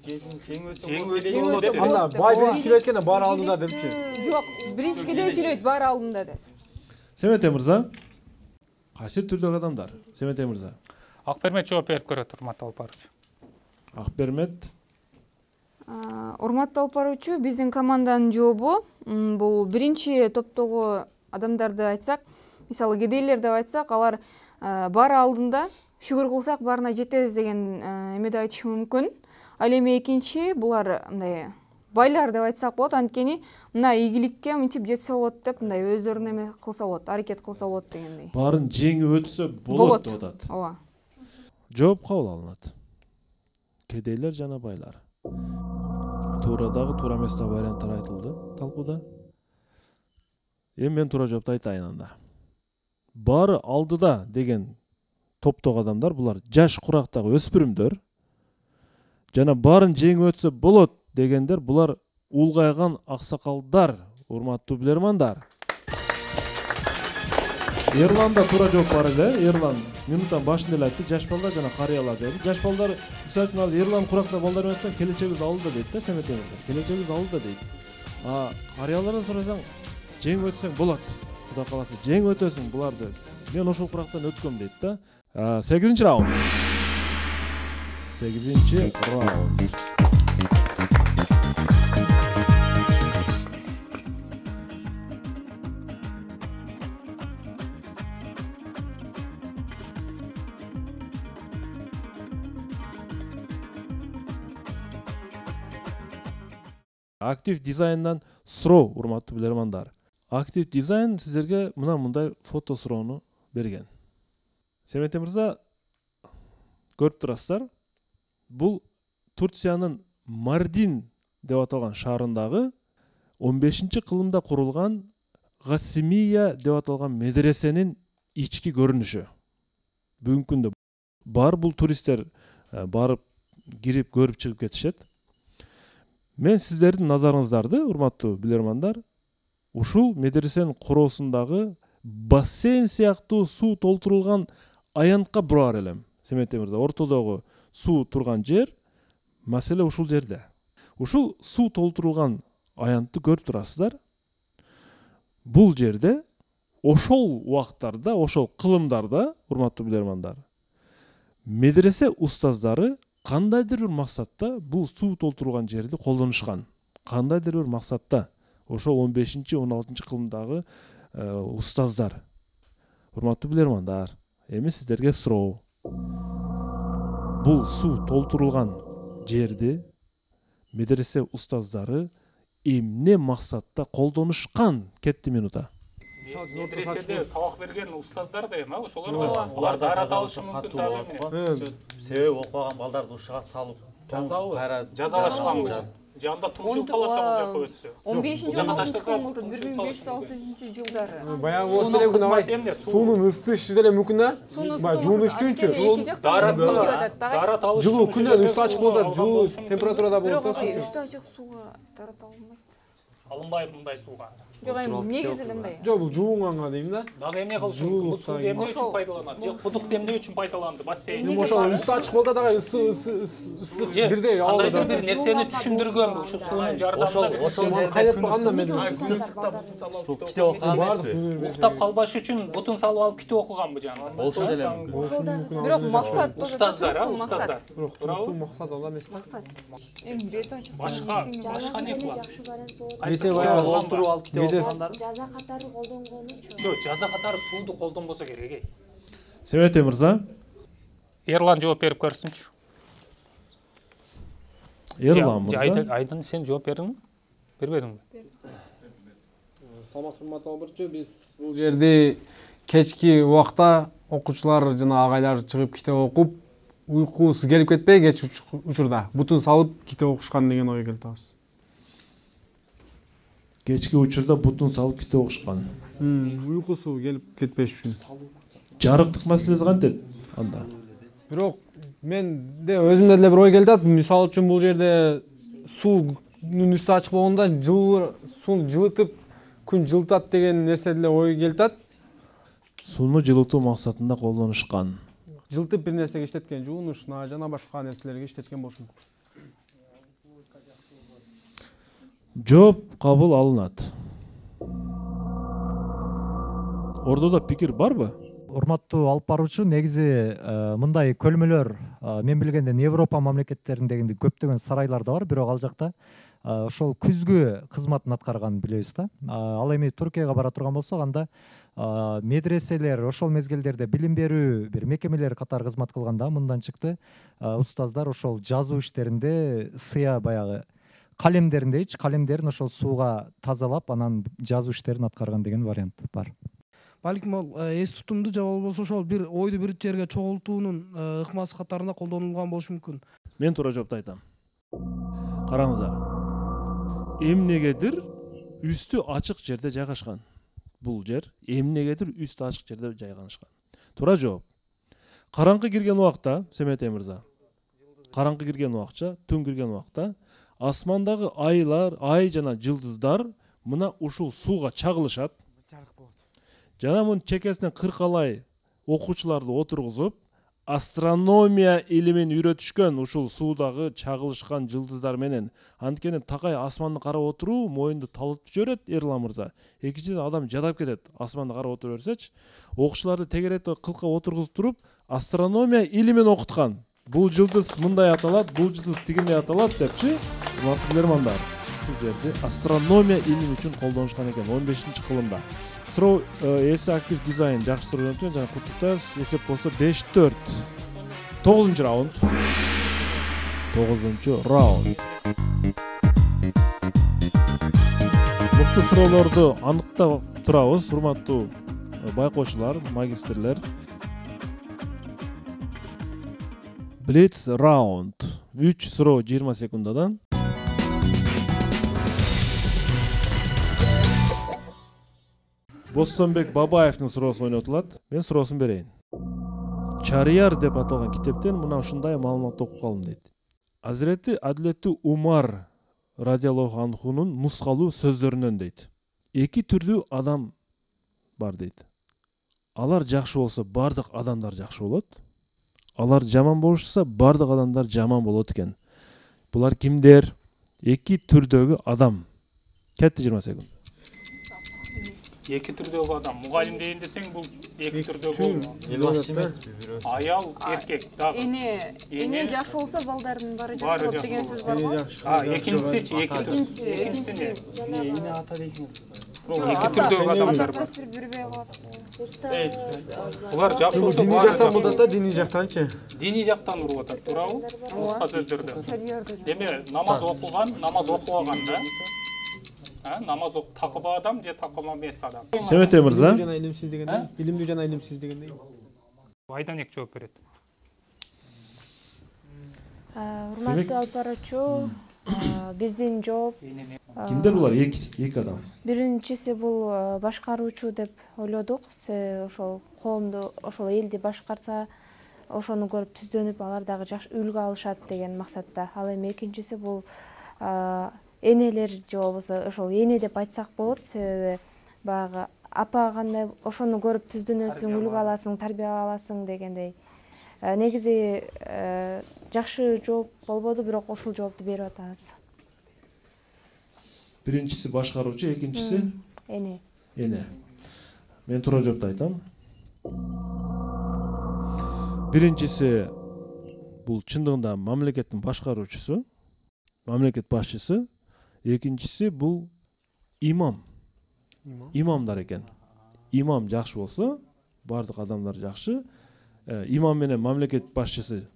жеңүү Анда бай биринчи сүйлөйт экен, баары алдыда депчи. Жок, биринчи кедей сүйлөйт, баары алдында деп. Семетей мырза, кайсы түрдөгү адамдар? Семетей мырза. Акбермет жооп берип көрөт, урматтуу алып баруучу. Акбермет. Урматтуу алып баруучу, биздин команданын жообу бул биринчи топтогу адамдарды айтсак, мисалы кедейлер деп айтсак, алар баары алдында шүгүр кылсак баарына жетебиз деген эмеде айтышы мүмкүн. Ал эми экинчи булар мындай байлар деп айтсак болот, анткени мына ийгиликке мынтип жетсе болот деп мындай өздөрүнүн эме кылса болот, аракет кылса болот дегендей. Баарын жеңип өтсө болот деп атат. Ооба. Жооп кабыл алынат. Кедейлер жана байлар. Туурадагы туура эместеги варианттар айтылды талкууда. Эми мен туура жоопту айтайын анда. Баары алдыда деген топтогу адамдар булар жаш курактагы өспүрүмдөр. Жана баарын жеңип өтсө болот дегендер булар улгайган аксакалдар, урматтуу билермандар. Ерланда туура жооп бар эле. Ерлан минуттан башында эле айтты, жаш балдар жана карыялар деди. Жаш балдар, мисалы үчүн ал Ерлан куракта балдар эместен келечегибиз алда дейт да, Семетей мырза. Келечегибиз алда дейт. Карыялардан сурасаң, жеңип өтсөң болот. Кудай кааласа, жеңип өтөсүң буларды. Мен ошол курактан өткөм дейт да. 8-чи раунд. 8-чи раунд. Актив дизайндан суроо, урматтуу билермандар. Актив дизайн сиздерге мындай фото суроону берген. Семетей мырза, көрүп турасыздар. Бул Турциянын Мардин деп аталган шаарындагы 15-кылымда курулган Гасимия деп аталган медресенин ички көрүнүшү. Бүгүнкү күндө бар бул туристтер барып кирип көрүп чыгып кетишет. Мен сиздердин назарыңыздарды, урматтуу билермандар, ушул медресенин короосундагы бассейн сыяктуу суу толтурулган аянтка бураар элем. Семетей мырза, ортодогу суу турган жер, маселе ушул жерде. Ушул суу толтурулган аянтты көрүп турасыздар. Бул жерде ошол убактарда, ошол кылымдарда, урматтуу билермандар, медресе устаздары кандайдыр бир максатта бул суу толтурулган жерди колдонушкан. Кандайдыр бир максатта ошол 15-16 кылымдагы устаздар. Урматтуу билермандар, эми сиздерге суроо. Бул суу толтурулган жерди медресе устаздары эмне максатта колдонушкан? Кетти минута. Медреседе сабак берген устаздар да эми, ошолор алар даарат алышы мүмкүн да. Себеби окубаган балдарды ушуга салып жазалашканбы? Же анда тунчулуп калат да бул жака өтсө. 15-16 кылым 1506 жылдары. Баягы болуш керек күн абай. Суунун ысытышы деле мүмкүн да? Жуунуш үчүнчү. Даарат алыш. Жылуу күндөн үстү ачык болот, жылуу температурада болот да суу. Үстү ачык сууга тарата алынбайт. Алынбайбы мындай сууга? Жок, эми негизи мындай. Жок, бул жуунганга дейм да. Дагы эмне кылыш мүмкүн? Суу эмне үчүн пайдаланат? Же кудук эмне үчүн пайдаланды? Бассейн. Эми ошол үстү ачык болот дагы ысык бирдей алды. Кандайдыр бир нерсени түшүндүргөнбү ушу суунун жардамында? Ошол кайрат баганда мен суу ките окуган. Уктап калбаш үчүн бутун салып алып ките окуганбы жана? Болушу деле мүмкүн. Бирок максат устаздар, устаздар. Туруктуу максат ал эмес. Максат. Эми бет ачык. Башка не кылат? Бете баягы олтуруп алып ките окугандар. Жаза катары колдонгонучу. Жок, жаза катары сууду колдонбосо керек. Семетей мырза. Ерлан жооп берип көрсүнчү. Ерлан мырза. Айдын, сен жооп бердиңби? Бербедиңби? Саламатсызбы, урматтуу албырчу. Биз бул жерде кечки убакта окуучулар жана агайлар чыгып китеп окуп, уйкусу келип кетпей кеч учурда бутун салып китеп окушкан деген ойго келип атабыз. кечки учурда бутун салып китеп окушкан. Уйкусу келип кетпеш үчүн. Жарыктык маселеси кантет анда? Бирок менде өзүмдө деле бир ой келип атат. Мисалы үчүн бул жерде суунун үстү ачык болгондо сууну жылытып күн жылытат деген нерсе деле ой келип атат. Сууну жылытуу максатында колдонушкан. Жылытып бир нерсеге иштеткен, жуунушуна жана башка нерселерге иштеткен болушу мүмкүн. Жооп кабыл алынат. Ордодо пикир барбы? Урматтуу алып баруучу, негизи мындай көлмөлөр мен билгенден Европа мамлекеттериндеги көптөгөн сарайларда бар, бирок ал жакта ошол күзгү кызматын аткарган билебиз да. Ал эми Туркияга бара турган болсок, анда медреселер ошол мезгилдерде билим берүү бир мекемелер катары кызмат кылганда мындан чыкты. Устаздар ошол жазуу иштеринде сыя баягы калемдерин ошол сууга тазалап, анан жазуу иштерин аткарган деген вариант бар. Балким ал эс тутумду же болбосо ошол бир ойду бир жерге чогултуунун ыкмасы катарында колдонулган болушу мүмкүн. Мен туура жоопту айтам. Караңыздар. Эмнегедир үстү ачык жерде жайгашкан. Бул жер эмнегедир үстү ачык жерде жайгашкан. Туура жооп. Караңкы кирген убакта, Семет мырза. Караңкы кирген убакча, түн кирген убакта асмандагы айлар, ай жана жылдыздар мына ушул сууга чагылышат. Жана мунун чекесинен кыркалай окуучуларды отургузуп, астрономия илимин үйрөтүшкөн ушул суудагы чагылышкан жылдыздар менен. Анткени такай асманды карап отуруу моюнду талытып жиберет, Эрлан мырза. Экинчиден адам жадап кетет. Асманды карап отура берсечи, окуучуларды тегеретип кылка отургузуп туруп, астрономия илимин окуткан. Бул жылдыз мындай аталат, бул жылдыз тигиндей аталат депчи, урматтуу билермандар. Бул жерде астрономия илими үчүн колдонушкан экен 15-кылымда. Строо эси актив дизайн жакшы сургөнтөн жана куттуктайбыз. Эсеп болсо 5-4. 9-раунд. 9-раунд. Мыкты суроолорду аныктап турабыз, урматтуу байкоочулар, магистрлер. Блиц раунд. 3 суроо 20 секундадан. Бостонбек Бабаевдин суроосу ойнотулат. Мен суроосун берейин. Чарияр деп аталган китептен мына ушундай маалымат окуп калдым дейт. Азирети Адилеттүү Умар радиаллаху анхунун нускалуу сөздөрүнөн дейт. Эки түрдүү адам бар дейт. Алар жакшы болсо бардык адамдар жакшы болот. Алар жаман болушса бардык адамдар жаман болот экен. Булар кимдер? Эки түрдөгү адам. Кетти 20 секунд. Эки түрдөгү адам. Мугалим дейин десең, бул эки түрдөгү аял, эркек дагы. Эне жакшы болсо балдардын баары жакшы болот деген сөз бар го. Экинчиси, экинчиси. Эне ата дейсиң. Эки түрдөгү адамдар бар. Булар жакшы болсо дини жактан болот да, дини жактанчы? Дини жактан уруп атат, туурабы? Нуска сөздөрдө. Деме, намаз окуган, намаз окубаган да. Намаз такыба адам же такыба эмес адам. Семет мырза. Илимдүү жана илимсиз дегендей. Айдан эки жооп берет. Урматтуу алып баруучу, биздин жооп. Кимдер булар? Эки адам. Биринчиси бул башкаруучу деп ойлодук. Ошол коомду, ошол элди башкарса, ошону көрүп түздөнүп, алар дагы жакшы үлгү алышат деген максатта. Ал эми экинчиси бул энелер же болбосо ошол эне деп айтсак болот. Себеби баягы апа кандай ошону көрүп түздөнөсүң, үлгү аласың, тарбия аласың дегендей. Негизи жакшы жооп болбоду, бирок ушул жоопту берип атабыз. Биринчиси башкаруучу, экинчиси эне. Эне. Мен туура жоопту айтам. Биринчиси бул чындыгында мамлекеттин башкаруучусу, мамлекет башчысы. Экинчиси бул имам. Имамдар экен. Имам жакшы болсо, бардык адамдар жакшы. Имам менен мамлекет башчысы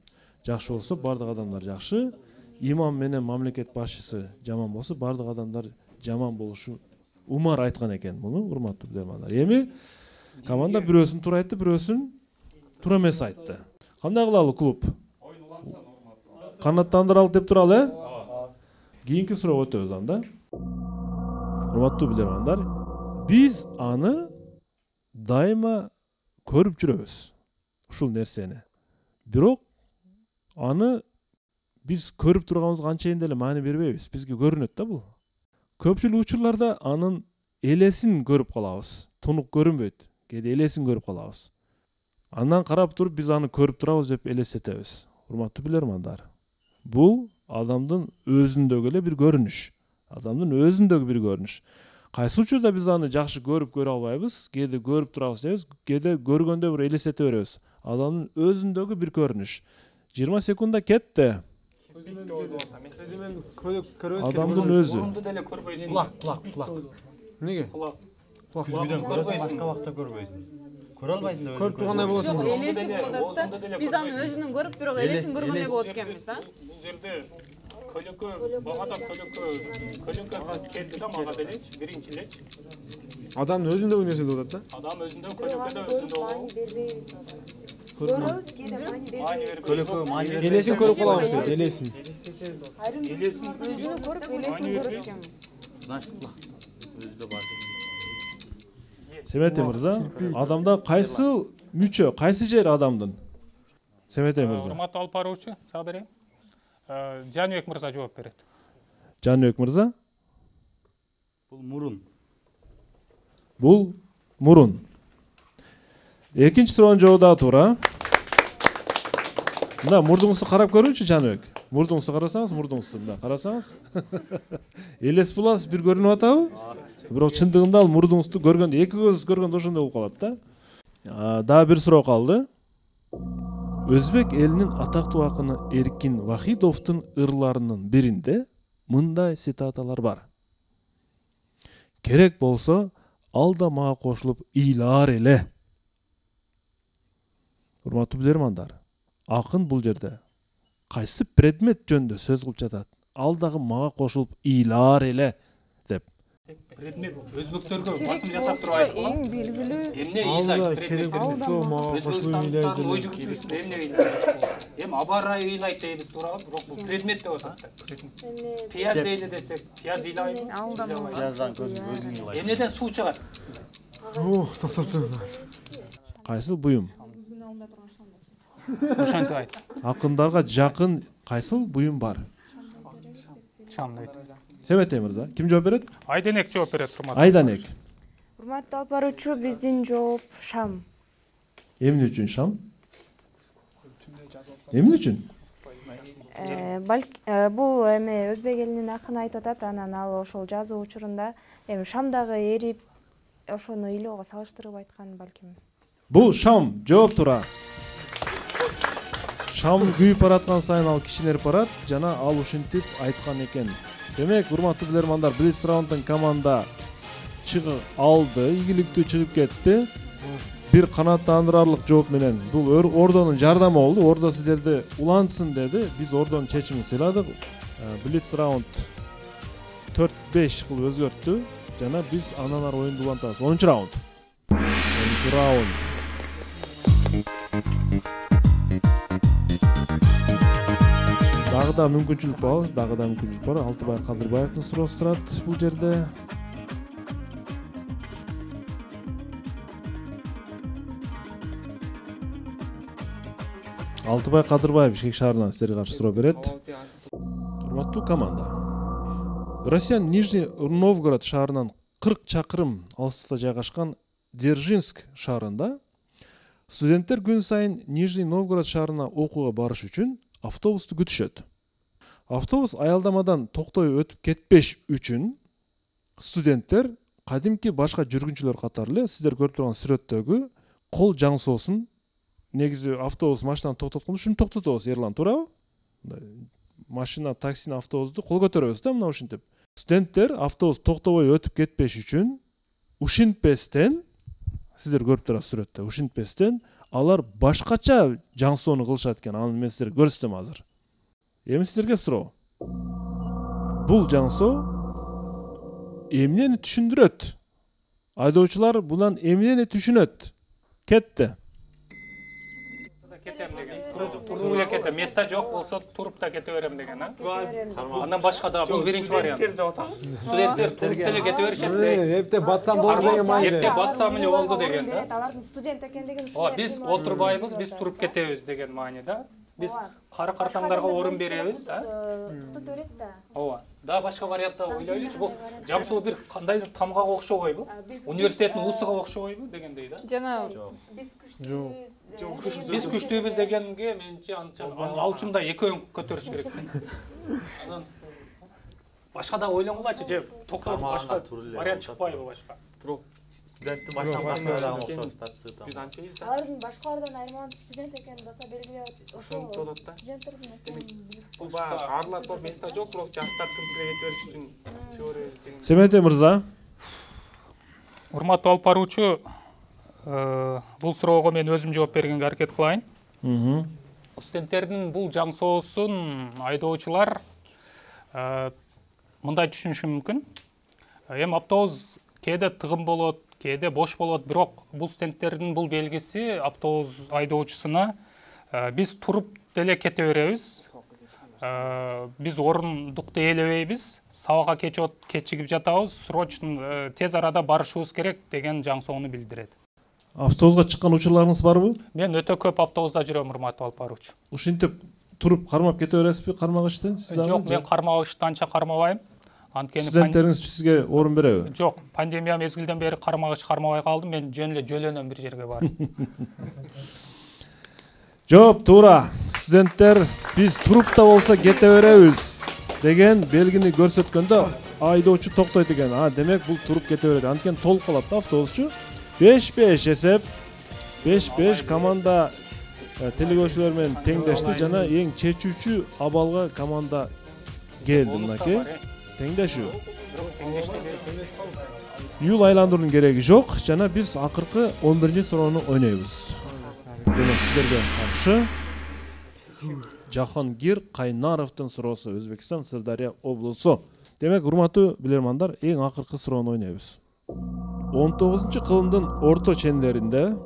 жакшы болсо, бардык адамдар жакшы. Имам менен мамлекет башчысы жаман болсо, бардык адамдар жаман болушу Умар айткан экен муну, урматтуу билермандар. Эми команда бирөөсүн туура айтты, бирөөсүн туура эмес айтты. Кандай кылалы клуб? Канаттандыралы деп туралы, Кийинки суроо өтөбүз анда. урматтуу билермандар, биз аны дайыма көрүп жүрөбүз, ушул нерсени. Бирок аны биз көрүп турганыбызга анчейин деле маани бербейбиз. Бизге көрүнөт да бул. Көпчүлүк учурларда анын элесин көрүп калабыз. Тунук көрүнбөйт. Кээде элесин көрүп калабыз. Андан карап туруп биз аны көрүп турабыз деп элестетебиз. Урматтуу билермандар, бул адамдын өзүндөгү эле бир көрүнүш. Адамдын өзүндөгү бир көрүнүш. Кайсы учурда биз аны жакшы көрө албайбыз, кээде көрүп турабыз дейбиз, кээде көргөндө бир элестете беребиз. Адамдын өзүндөгү бир көрүнүш. 20 секундда кетти. Адамдын өзү. Кулак. Неге? Күзгүдөн көрөсүң, башка убакта көрбөйсүң. Көрө албайсың да. Көрүп тургандай болосуң. Элесин болот да. Биз аны өзүнүн көрүп бирок элесин көргөндөй болот экенбиз да. Бул жерде көлөкө, багада көлөкө келди да мага делечи, биринчи элечи. Адамдын өзүндөгү нерсе деп атат да. Адам өзүндө көлөкөдө өзүндө Көрөбүз кээде маани бербейбиз. Көлөкө маани бербейт. Элесин көрүп калабыз дейт, элесин. элесин Өзүнү көрүп элесин көрөт экенбиз. Значит, өзүдө бар. Семете мырза, адамда кайсы мүчө, кайсы жери адамдын? Семете мырза. Урматтуу алып баруучу, сага берейин. Жаныбек мырза жооп берет. Жаныбек мырза? Бул мурун. Бул мурун. Экинчи суроонун жообу да туура. Мына мурдуңузду карап көрүүчү Жаныбек. Мурдуңузду карасаңыз, мурдуңузду мына карасаңыз. Элес буласыз бир көрүнүп атабы? Бирок чындыгында ал мурдуңузду көргөндө, эки көз көргөндө ошондой болуп калат да. Дагы бир суроо калды. Өзбек элинин атактуу акыны Эркин Вахидовдун ырларынын биринде мындай цитаталар бар. Керек болсо, ал да мага кошулуп ыйлаар эле. Урматтуу билермандар, акын бул жерде кайсы предмет жөнүндө сөз кылып жатат? Ал дагы мага кошулуп ыйлаар эле деп. Предмет өзбектөргө басым жасап туруп айткан. Эң белгилүү. Эмне ыйлайт предмет? Мага кошулуп ыйлайт эле. Ой жүгүртүүсүндө эмне ыйлайт? Эми абарай ыйлайт дейбиз туурабы, бирок бул предмет деп атат. Пияз дейли десек, пияз ыйлайбыз. Пияздан өзүң ыйлайсың. Эмнеден суу чыгат? Токтоп. Кайсыл буюм? Ошентип айт. Акындарга жакын кайсыл буюм бар? Шам дейт. Семете мырза, ким жооп берет? Айденек жооп берет, урматтуу. Айденек. Урматтуу алып баруучу, биздин жооп шам. Эмне үчүн шам? Эмне үчүн? Бул эми өзбек элинин акыны айтып атат, анан ал ошол жазуу учурунда эми шамдагы эрип, ошону ыйлоого салыштырып айткан балким. Бул шам, жооп туура. Шам күйүп бараткан сайын ал кичинерип барат, жана ал ушинтип айткан экен. Демек, урматтуу билермандар, Блиц раундтун команда чыгып алды, ийгиликтүү чыгып кетти. Бир канааттандырарлык жооп менен бул Ордонун жардамы болду. Ордо сиздерди улантсын деди. Биз Ордонун чечимин сыйладык. Блиц раунд 4-5 кылып өзгөрттү. Жана биз андан ары оюнду улантабыз. 10-чу раунд. 10-чу раунд. Дагы да мүмкүнчүлүк бар. Алтыбай Кадырбаевдин суроосу турат бул жерде. Алтыбай Кадырбаев Бишкек шаарынан сиздерге каршы суроо берет. Урматтуу команда. Россиянын Нижний Новгород шаарынан 40 чакырым алыстыкта жайгашкан Дзержинск шаарында студенттер күн сайын Нижний Новгород шаарына окууга барыш үчүн автобусту күтүшөт. Автобус аялдамадан токтой өтүп кетпеш үчүн студенттер кадимки башка жүргүнчүлөр катары эле сиздер көрүп турган сүрөттөгү кол жаңсоосун негизи автобус машинаны токтоткондо ушинтип токтотобуз, Ерлан, туурабы? Машина, таксини, автобусту кол көтөрөбүз да мына ушинтип. Студенттер автобус токтобой өтүп кетпеш үчүн ушинтпестен, сиздер көрүп турасыз сүрөттө, ушинтпестен алар башкача жаңсоону кылышат экен. Аны мен сиздерге көрсөтөм азыр. Эми сиздерге суроо. Бул жаңсоо эмнени түшүндүрөт? Айдоочулар bundan эмнени түшүнөт? Кетти. кетем деген. Туруп эле кетем. Места жок болсо туруп да кете берем деген, а? Андан башка да бул биринчи вариант. Студенттер туруп деле кете беришет. Эрте батсам болду деген май. Эрте батсам эле болду деген да. Алардын студент экендигин. Биз отурбайбыз, биз туруп кетебиз деген мааниде. Биз кары картаңдарга орун беребиз, а? Токтото берет да. Ооба. Да башка вариантта ойлойлучу. Бул Жансуу бир кандайдыр тамгага окшобойбу? Университеттин уусуга окшобойбу дегендей да. Жана Биз күчтүүбүз дегенге менче ал учунда экөөң көтөрүш керек. Анан башка да ойлоңгулачы, же токтоп башка вариант чыкпайбы башка? Бирок студенттин баштан башка окшош алардын башкалардан айырмаланып студент экенин баса белгилеп ошол студенттердин бул баягы арылар топ места жок, бирок жаштар туруп кете бериш үчүн чыга беребиз деген. Семете мырза. Урматтуу алып баруучу, бул суроого мен өзүм жооп бергенге аракет кылайын. Студенттердин бул жаң соосун айдоочулар мындай түшүнүшү мүмкүн. Эми автобус кээде тыгын болот, кээде бош болот, бирок бул студенттердин бул белгиси автобус айдоочусуна биз туруп деле кете беребиз. Биз орундукту ээлебейбиз, сабакка кечигип жатабыз, срочно тез арада барышыбыз керек деген жаң соону билдирет. Автобуска чыккан учурларыңыз барбы? Мен өтө көп автобуста жүрөм, урматтуу алып баруучу. Ушинтип туруп кармап кете бересизби кармагычты? Жок, мен кармагычты анча кармабайм. Анткени студенттериңиз сизге орун береби? Жок, пандемия мезгилден бери кармагыч кармабай калдым, мен жөн эле жөлөнөм бир жерге барып. Жооп туура. Студенттер биз туруп да болсо кете беребиз деген белгини көрсөткөндө айдоочу токтойт экен. Демек бул туруп кете берет. Анткени толуп калат да автобусчу. 5-5 эсеп. 5-5 команда телекөрүүчүлөр менен теңдешти жана эң чечүүчү абалга команда келди мынакей. Теңдешүү. Юл айландыруунун кереги жок жана биз акыркы 11-суроону ойнойбуз. Демек сиздерге каршы Жахангир Кайнаровдун суроосу, Өзбекстан, Сырдария облусу. Демек урматтуу билермандар, эң акыркы суроону ойнойбуз. 19-кылымдын орто ченлеринде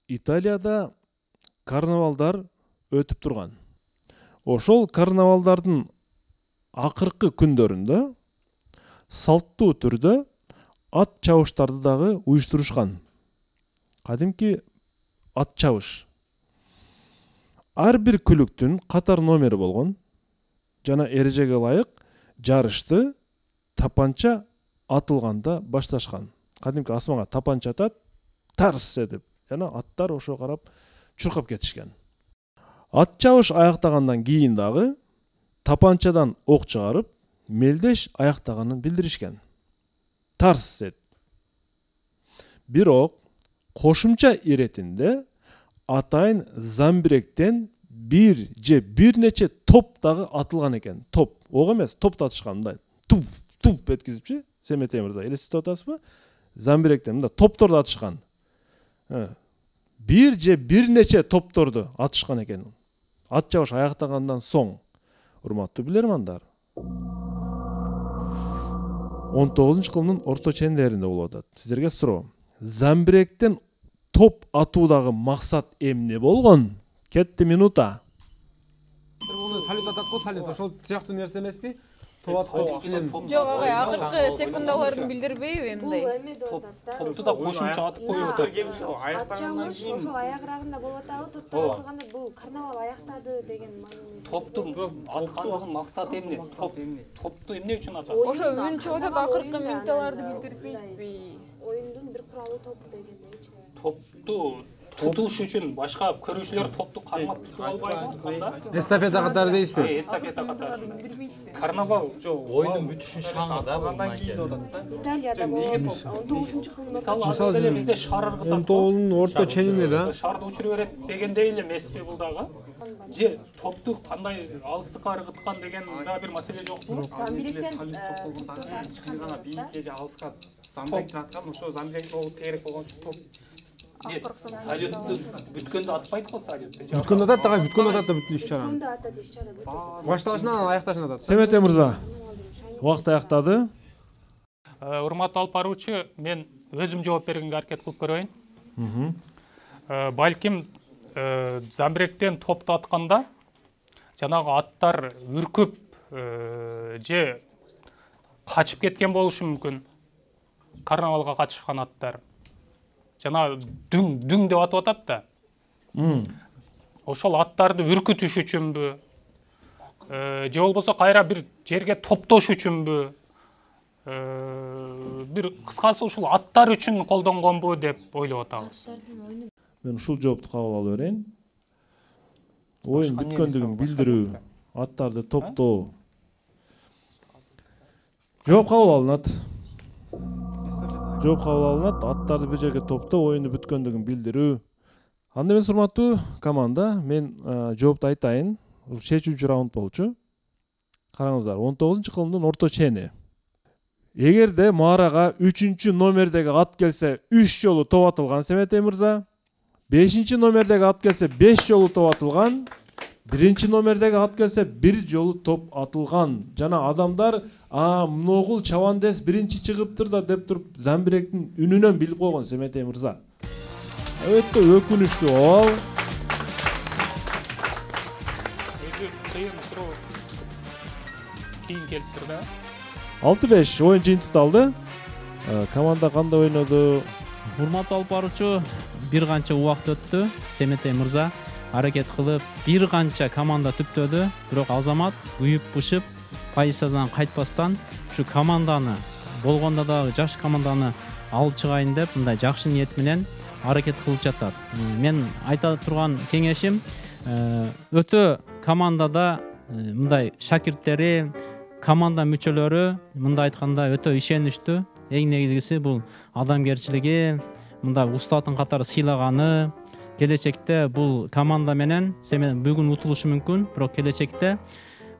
Италияда карнавалдар өтүп турган. Ошол карнавалдардын акыркы күндөрүндө салттуу түрдө ат чабыштарды дагы уюштурушкан. Кадимки ат чабыш. Ар бир күлүктүн катар номери болгон жана эрежеге ылайык жарышты тапанча атылганда башташкан. Кадимки асманга тапанча атат, тарс этип, жана аттар ошого карап чуркап кетишкен. Ат чабыш аяктагандан кийин дагы тапанчадан ок чыгарып, мелдеш аяктаганын билдиришкен. Тарс эт. Бирок кошумча иретинде атайын замбиректен бир же бир нече топ дагы атылган экен. Топ, ок эмес, топ атышкан мындай. Туп эткизипчи, Семете мырза, элестетип атасызбы? Замбиректен мындай топторду атышкан. Бир же бир нече топторду атышкан экен. Ат чабыш аяктагандан соң, урматтуу билермандар, 19-кылымдын орто ченлеринде болуп атат. Сиздерге суроо. Замбиректен топ атуудагы максат эмне болгон? Кетти минута. Салют атат го, салют. Ошол сыяктуу нерсе эмеспи? Топ менен. Жок, агай, акыркы секундаларын билдирбейби эмне? Бул эме деп атат да. Топту да кошумча атып коюп атат. Аяктаган кийин ошол аягырагында болуп атабы, топтор турганда бул карнавал аяктады деген маани. Топтун аткандыгы максат эмне? Топту эмне үчүн атат? Ошо үн чыгып атат, акыркы минуталарды билдирбейби? Оюндун бир куралы топ дегендейчи. Топту тутуш үчүн башка көрүүчүлөр топту кармап тутуп албайбы? Кандай? Эстафета катары дейсизби? Эстафета катары. Карнавал оюндун бүтүшүн шаңы да Андан кийин деп атат да. Италияда болот. 19-кылымда. Мисалы бизде шар ыргытат. 19-нун орто ченинде да. Шарды учуруп берет дегендей эле эмеспи бул дагы? Же топту кандай алыстыкка ыргыткан деген да бир маселе жокпу? Замбиректен гана бийикке же алыска замбиректен аткан, ошо замбирек болуп тегерек болгон үчүн топ. Салютту бүткөндө атпайт го салют. Бүткөндө атат да, бүткөндө атат да бүт иш-чара. Бүткөндө атат иш-чара. Башталышынан аякташына атат. Семете мырза. Убакыт аяктады. Урматтуу алып баруучу, мен өзүм жооп бергенге аракет кылып көрөйүн. Балким замбиректен топты атканда жанагы аттар үркүп же качып кеткен болушу мүмкүн. Карнавалга катышкан аттар. Жана дүң деп атып атат да. Ошол аттарды үркүтүш үчүнбү? Же болбосо кайра бир жерге топтош үчүнбү? Бир кыскасы ушул аттар үчүн колдонгонбу деп ойлоп атабыз. Мен ушул жоопту кабыл ала берейин. Оюн бүткөндүгүн билдирүү, аттарды топтоо. Жооп кабыл алынат. Жооп кабыл алынат, аттарды бир жерге топтоо, оюнду бүткөндүгүн билдирүү. Анда эмес, урматтуу команда, мен жоопту айтайын. Чечүүчү раунд болчу. Караңыздар, 19-кылымдын орто чени. Эгерде маарага 3-номердеги ат келсе 3 жолу топ атылган Семетей мырза, 5-номердеги ат келсе 5 жолу топ атылган, 1-номердеги ат келсе 1 жолу топ атылган. Жана адамдар многул чабандес биринчи чыгыптыр да деп туруп замбиректин үнүнөн билип койгон Семетей мырза. Өтө өкүнүчтүү абал. Кийин келиптир да. 6-5 оюн жыйынтыкталды. Команда кандай ойноду? Урматтуу алып баруучу, бир канча убакыт өттү. Семетей мырза аракет кылып, бир канча команда түптөдү. Бирок Азамат үйүп-бушуп, позициядан кайтпастан ушу команданы, болгондо дагы жаш команданы алып чыгайын деп, мындай жакшы ниет менен аракет кылып жатат. Мен айта турган кеңешим, өтө командада мындай шакирттери, команда мүчөлөрү мындай айтканда өтө ишеничтүү. Эң негизгиси бул адамгерчилиги, мындай устатын катары сыйлаганы. Келечекте бул команда менен бүгүн утулушу мүмкүн, бирок келечекте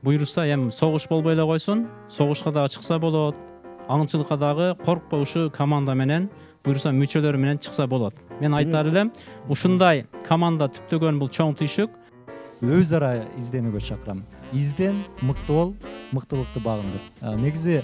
буйруса эми согуш болбой эле койсун, согушка дагы чыкса болот. Аңчылыкка дагы коркпой ушу команда менен, буйруса мүчөлөрү менен чыкса болот. Мен айтар элем, ушундай команда түптөгөн бул чоң түйшүк. Өз ара изденүүгө чакырам. Изден, мыкты бол, мыктылыкты багындыр. Негизи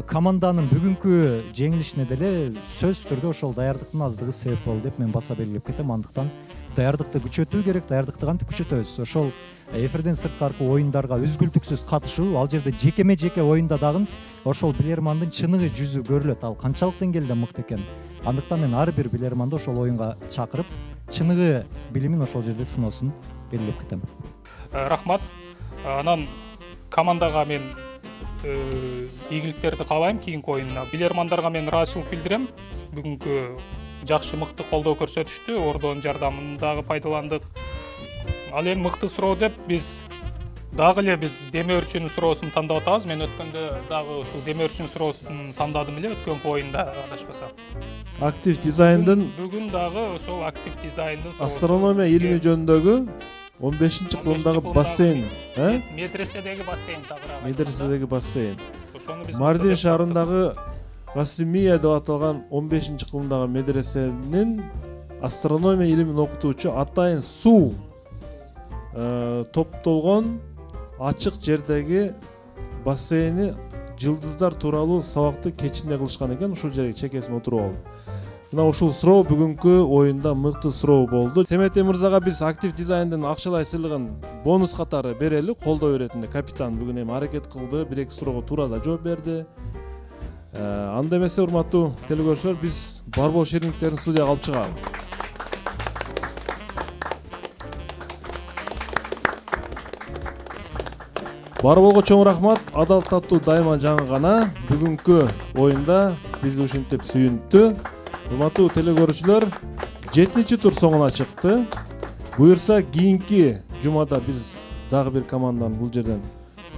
команданын бүгүнкү жеңилишине деле сөзсүз түрдө ошол даярдыктын аздыгы себеп болду деп мен баса белгилеп кетем. Андыктан даярдыкты күчөтүү керек, даярдыкты кантип күчөтөбүз? Ошол эфирден сырткаркы оюндарга үзгүлтүксүз катышуу, ал жерде жекеме-жеке оюнда дагы ошол билермандын чыныгы жүзү көрүлөт. Ал канчалык деңгээлде мыкты экен. Андыктан мен ар бир билерманды ошол оюнга чакырып, чыныгы билимин ошол жерде сыноосун белгилеп кетем. Рахмат. Анан командага мен ийгиликтерди каалайм кийинки оюнда. Билермандарга мен ыраазычылык билдирем. Бүгүнкү жакшы мыкты колдоо көрсөтүштү, ордонун жардамын дагы пайдаландык. Ал эми мыкты суроо деп биз дагы эле демөөрчүнүн суроосун тандап атабыз. Мен өткөндө дагы ушул демөөрчүнүн суроосун тандадым эле өткөнкү оюнда, адашпасам. Актив дизайндын бүгүн дагы ошол актив дизайндын астрономия илими жөнүндөгү 15-кылымдагы бассейн, медреседеги бассейн тагыраак. Медреседеги бассейн. Мардин шаарындагы Гасимия деп аталган 15-кылымдагы медресенин астрономия илимин окутуучу атайын суу топтолгон ачык жердеги бассейни жылдыздар тууралуу сабакты кечинде кылышкан экен. Ушул жерге чекесин отуруп алып. Мына ушул суроо бүгүнкү оюнда мыкты суроо болду. Семетей мырзага биз актив дизайндын акчалай сыйлыгын бонус катары берели, колдоо иретинде. Капитан бүгүн эми аракет кылды, 1-2 суроого туура да жооп берди. Анда эмесе, урматтуу телекөрүүчүлөр, биз барбол шерингтерин студияга алып чыгалы. Барболго чоң рахмат. Адал таттуу дайыма жаңы гана. Бүгүнкү оюнда бизди ушинтип сүйүнттү. Урматтуу телекөрүүчүлөр, 7-тур соңуна чыкты. Буюрса кийинки жумада биз дагы бир команданы бул жерден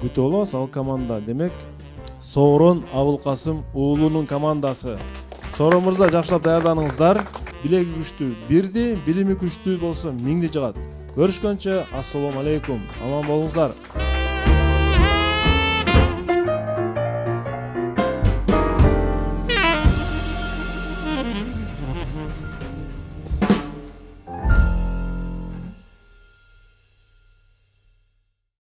күтүп алабыз. Ал команда демек Соорон Абылкасым уулунун командасы. Соорон мырза, жакшылап даярданыңыздар. Билеги күчтүү бирди, билими күчтүү болсо миңди жыгат. Көрүшкөнчө, ассалому алейкум. Аман болуңуздар.